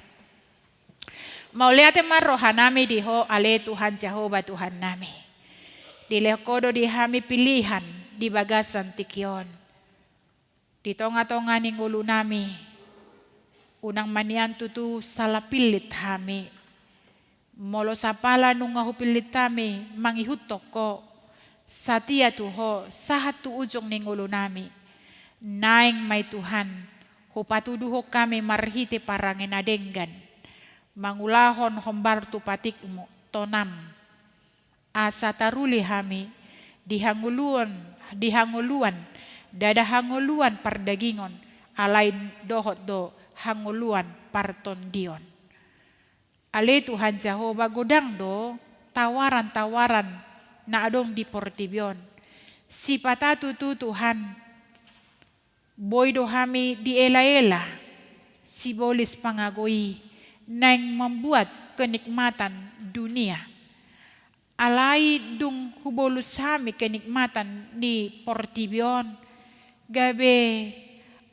Mauliate man rohanami diho ale Tuhan Jehovah Tuhan nami. Dilekodo dihami pilihan di bagasan tikion. Di tonga-tonga ning ulu nami. Unang manian tutu salah pilit hami. Molo sapala nung pilit kami mangihut toko. Satia tuho sahat tu ujong ning ulu nami. Naing may Tuhan. Hupatuduho kami marhite parangin adenggan. Mangulahon hombar tu patikmu tonam. Asa taruli hami dihanguluan dada hanguluan pardagingon alain dohot do hanguluan partondion. Ale Tuhan Jehovah godang do tawaran-tawaran na adong di portibion. Si patatutu Tuhan, boy dohami di ela-ela, si bolis pangagoi, nang membuat kenikmatan dunia. Alai dung hubolus hami kenikmatan di Portibion, gabe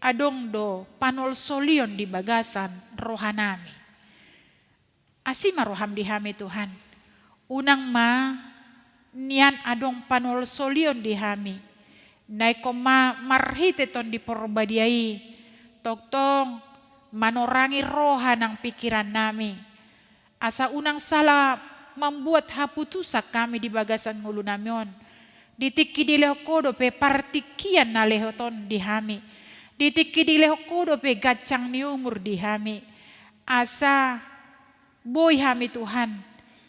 adong do panol solion di bagasan rohanami. Asima roham di hami Tuhan. Unang ma nian adong panol solion di hami. Nai koma marhite ton di porbadiai. Toktong manorangi roha ng pikiran nami. Asa unang sala membuat haputusak kami di bagasan ngulu namion. Ditiki di lehokodo pe partikian na lehoton di hami. Ditiki di lehokodo pe gacang ni umur di hami. Asa boy hami Tuhan,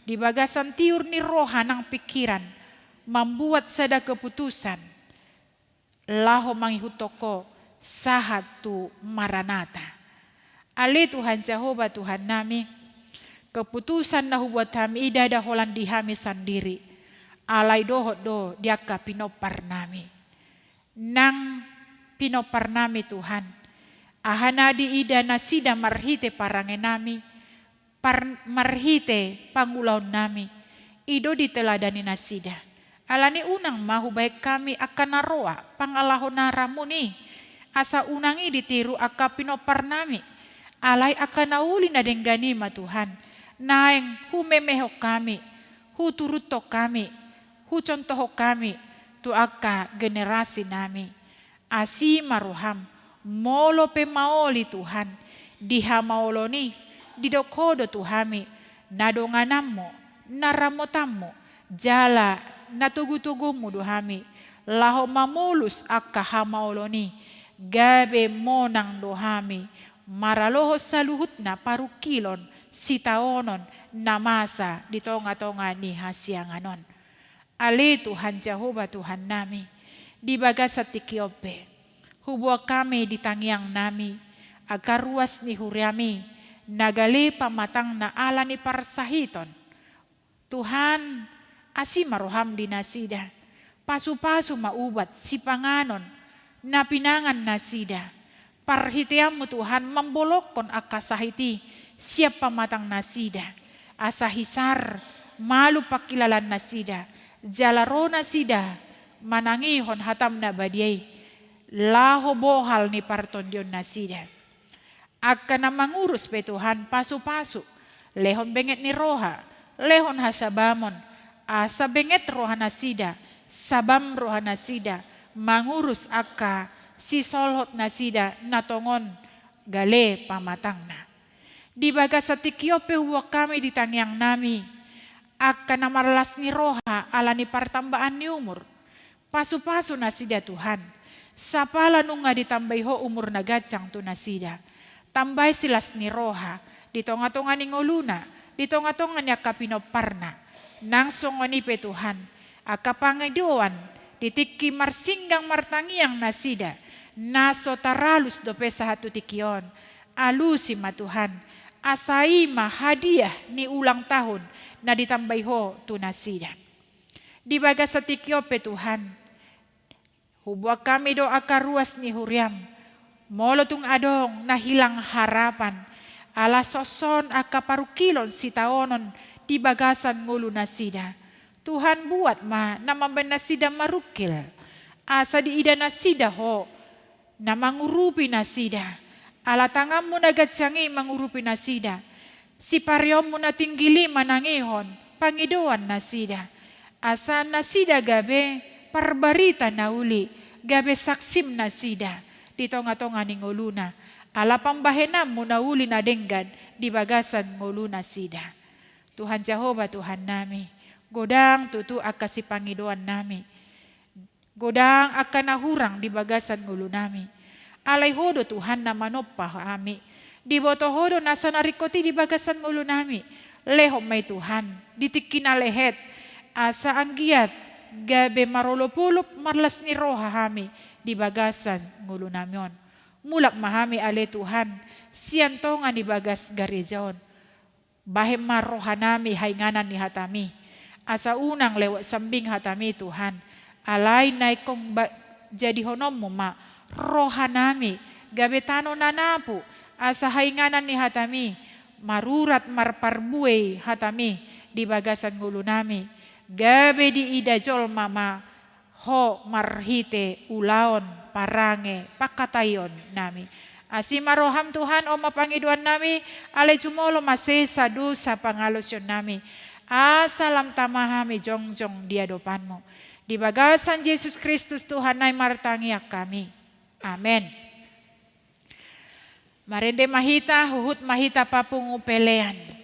di bagasan tiur ni roha ng pikiran, membuat sada keputusan, laho manghutoko sahat tu maranata. Ali Tuhan Jehovah Tuhan nami, keputusan na hubuat kami idada holan di hami sendiri, alay dohot do diaka pinopar nami. Nang pinopar nami Tuhan, ahana di ida na sida marhite parange nami, marhite pangulaon nami, ido di teladani nasida. Alani unang mahu baik kami akan naroa pangalahon naramuni, asa unangi ditiru aka pinopar nami, alay akan nauli na dengganima Tuhan, naeng humemeho kami, hu turuto kami, hu contoho kami, tu aka generasi nami. Asi maruham, molo pe maoli Tuhan, diha maoloni, didokodo Tuhami, nadonganamo, naramotammo, jala natugutugumu dohami, laho mamulus akka hamaoloni, gabe monang dohami, maraloho saluhut na parukilon, sitaonon, namasa, ditonga-tonga ni hasianganon. Ali Tuhan Jehovah Tuhan nami, di bagasat tikiope, hubuah kami di tangiang nami, agar ruas ni huriami, nagali pamatang na ala ni parsahiton. Tuhan, asi maruham di nasida. Pasu-pasu maubat si panganon na pinangan nasida. Parhitiamu Tuhan membolokon akasahiti siap pamatang nasida. Asahisar malu pakilalan nasida. Jalaro nasida manangihon hatam na badiay. Laho bohal ni partondion nasida. Akan na mangurus pe Tuhan pasu-pasu, lehon benget ni roha, lehon hasabamon, asa benget roha nasida, sabam roha nasida, mangurus akka si solhot nasida natongon gale pamatang na. Di baga sa tikyo pe huwag kami di tangyang nami, akan na maralas ni roha ala ni partambaan ni umur, pasu-pasu nasida Tuhan, sapala nung nga ditambay ho umur na gacang tu nasida. Tambay silas ni roha, ditonga-tonga ni nguluna, ditonga-tonga ni akapinoparna, nang songoni pe Tuhan, akapangiduan, ditiki marsinggang martangiang nasida, naso taralus dope sa hatu tikion, alusi matuhan, asai hadiah ni ulang tahun, na ditambay ho tu nasida. Di baga sa tikyo pe Tuhan, hubuak kami do akaruas ni huriam, molo tung adong nahilang harapan, ala soson akaparukilon sitaonon di bagasan ngulu nasida. Tuhan buat ma namaben nasida marukil, asa di ida nasida ho, na mangurupi nasida. Ala tanganmu nagatsangi mangurupi nasida. Si pariyommu na tinggili manangihon, pangidoan nasida. Asa nasida gabe parbarita na uli, gabe saksim nasida. Di tonga-tonga ni nguluna, ala pambahenam mo na uli na denggan di bagasan nguluna sida. Tuhan Jehovah Tuhan nami, godang tutu aka si pangidoan nami, godang aka nahurang di bagasan ngulu nami. Alay hodo Tuhan na manopah kami, di boto hodo nasa narikoti di bagasan ngulu nami. Leho may Tuhan, ditikin na lehet, asa anggiat, gabe marolopulop marlas ni roha kami, di bagasan ngulu namyon. Mulak mahami ale Tuhan, siyantongan di bagas garijaon. Bahem maroha nami hainganan ni hatami. Asa unang lewat sambing hatami Tuhan. Alay na kong jadi honom mo ma rohanami gabetano nanapu asa hainganan ni hatami marurat marparbuay hatami di bagasan ngulu nami gabe di idajol mama ho marhite ulaon parange pakatayon nami asi maroham Tuhan o mapangiduan nami alay jumolo masesa dosa pangalosyon nami asalam tamahami jongjong di hadapanmu. Di bagasan Yesus Kristus Tuhan ay martangiak kami. Amen. Marende mahita, huhut mahita papungupelean.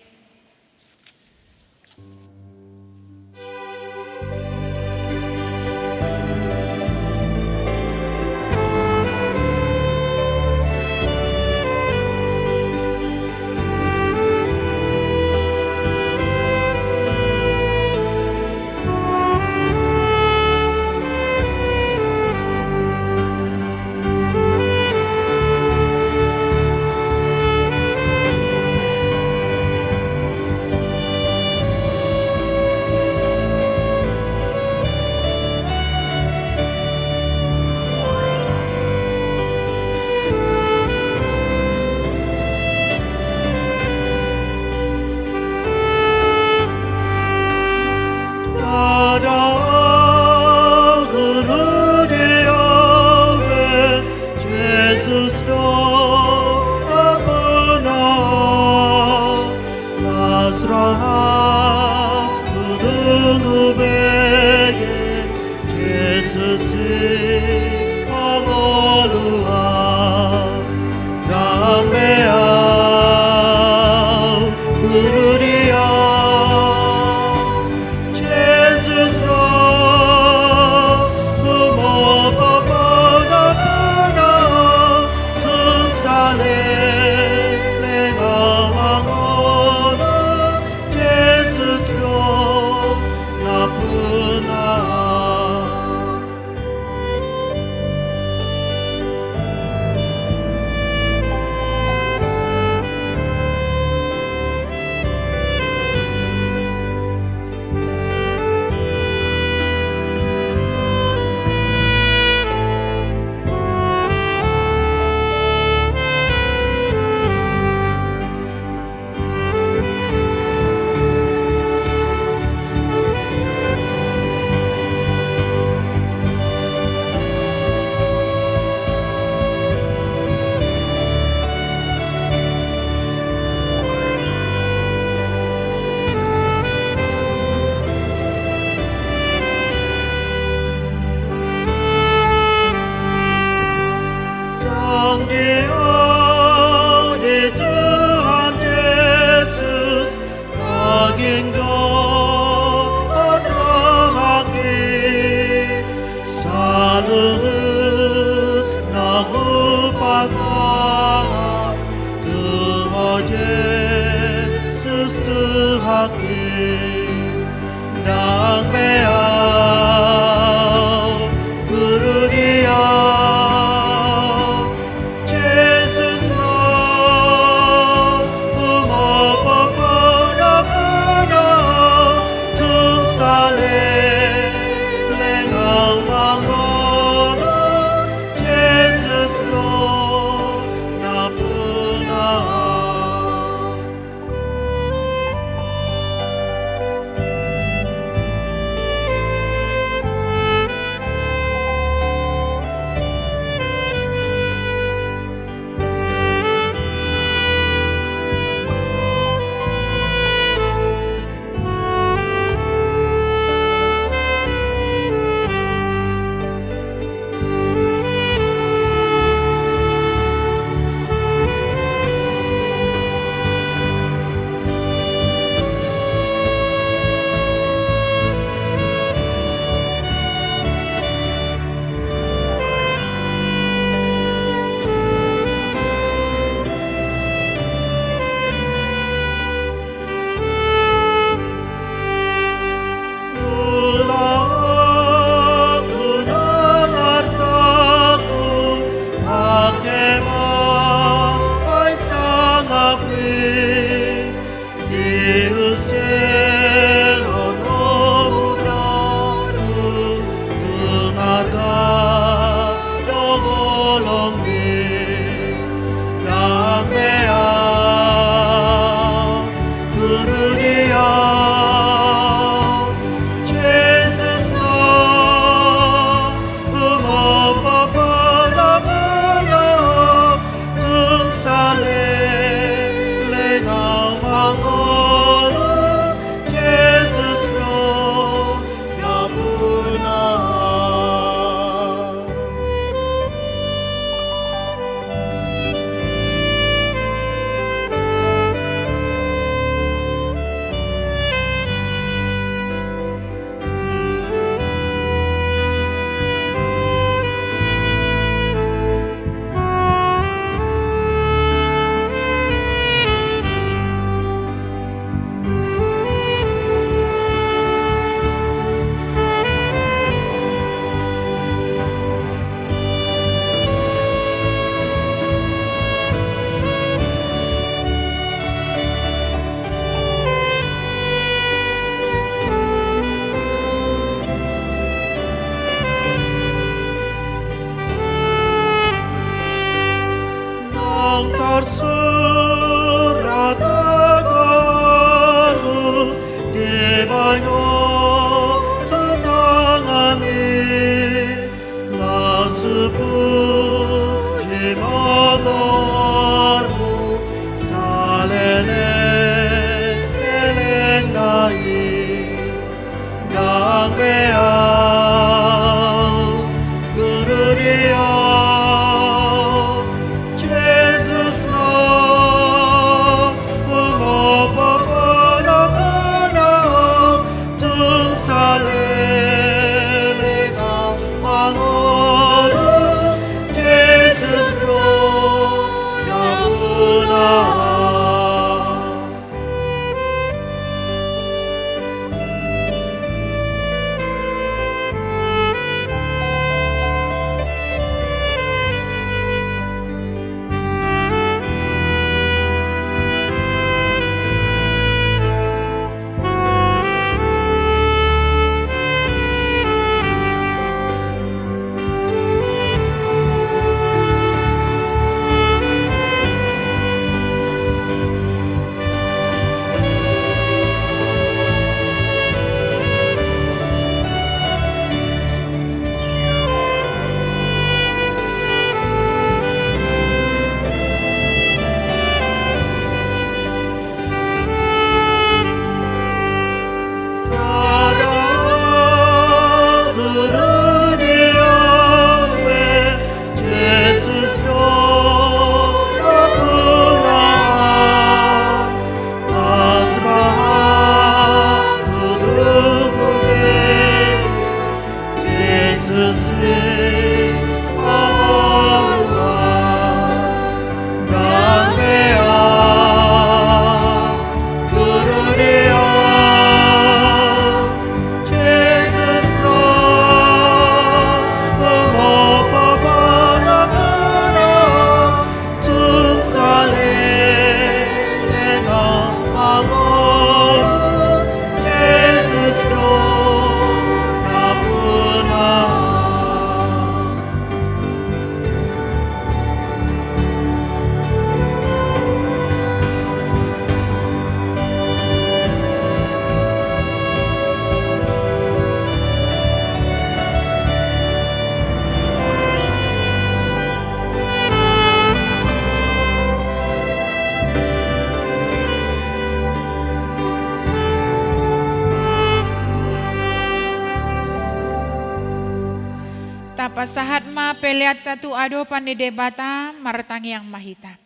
Pasahat ma peliat tatu ado pani debata martangi yang mahita.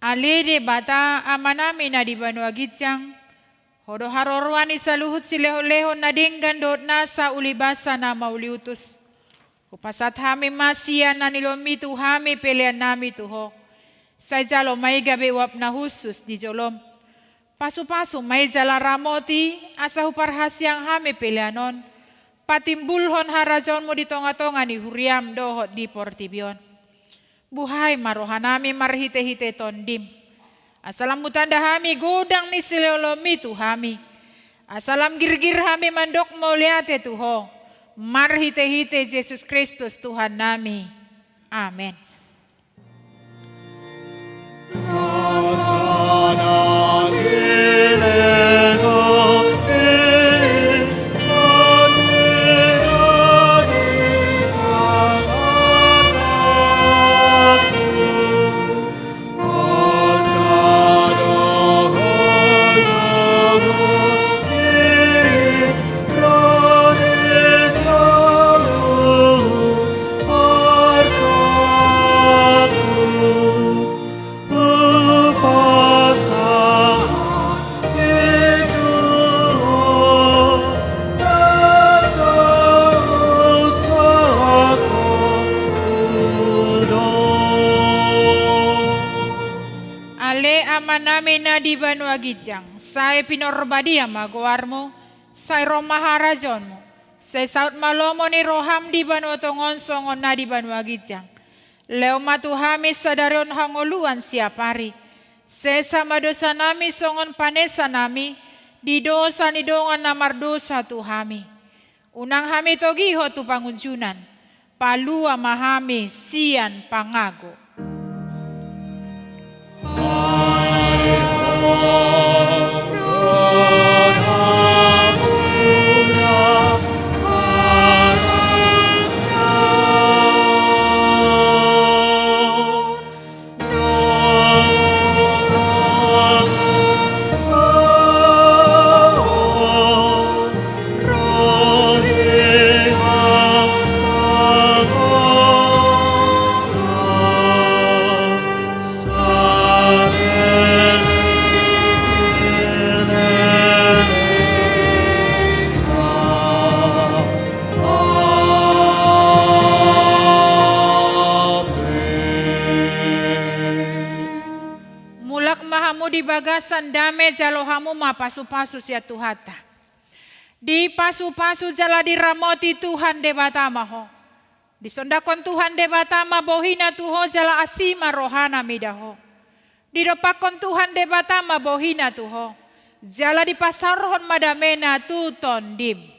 Ale debata amana mina di Banua Gicang. Hodo harorwani saluhut sileho-leho na dinggan dot nasa ulibasa na mauliutus. Kupasat hami masya na nilomitu hami pelian nami tuho. Sa jalo may gabi wap na husus di jolom. Pasu-pasu may jala ramoti asa huparhasyang hami pelianon. Patimbulhon harajon mo di tonga-tonga ni huriam dohot di portibion. Buhay marohanami marhite-hite tondim. Asalam mutanda hami godang ni silolomi tu hami. Asalam girgir hami mandok moliate tuho. Marhite-hite Yesus Kristus Tuhan nami. Amin. maname na di banua gijang, sai pinorbadia magoarmo, sai romaharajonmo, sai saut malomo ni roham di banua tongon songon na di banua gijang. Leo matuhami sadarion hangoluan siapari, sesama dosa nami songon panesa nami, di dosa ni dongan namar dosa tuhami. Unang hami togiho tu pangunjunan, palua mahami sian pangago. Di bagasan dame jalohamu ma pasu-pasu sia tuhata. Di pasu-pasu jala diramoti Tuhan debatama ho. Di sondakon Tuhan debatama bohina tuho jala asima rohana midaho. Di dopakon Tuhan debatama bohina tuho. Jala di pasarhon madamena tuton dim.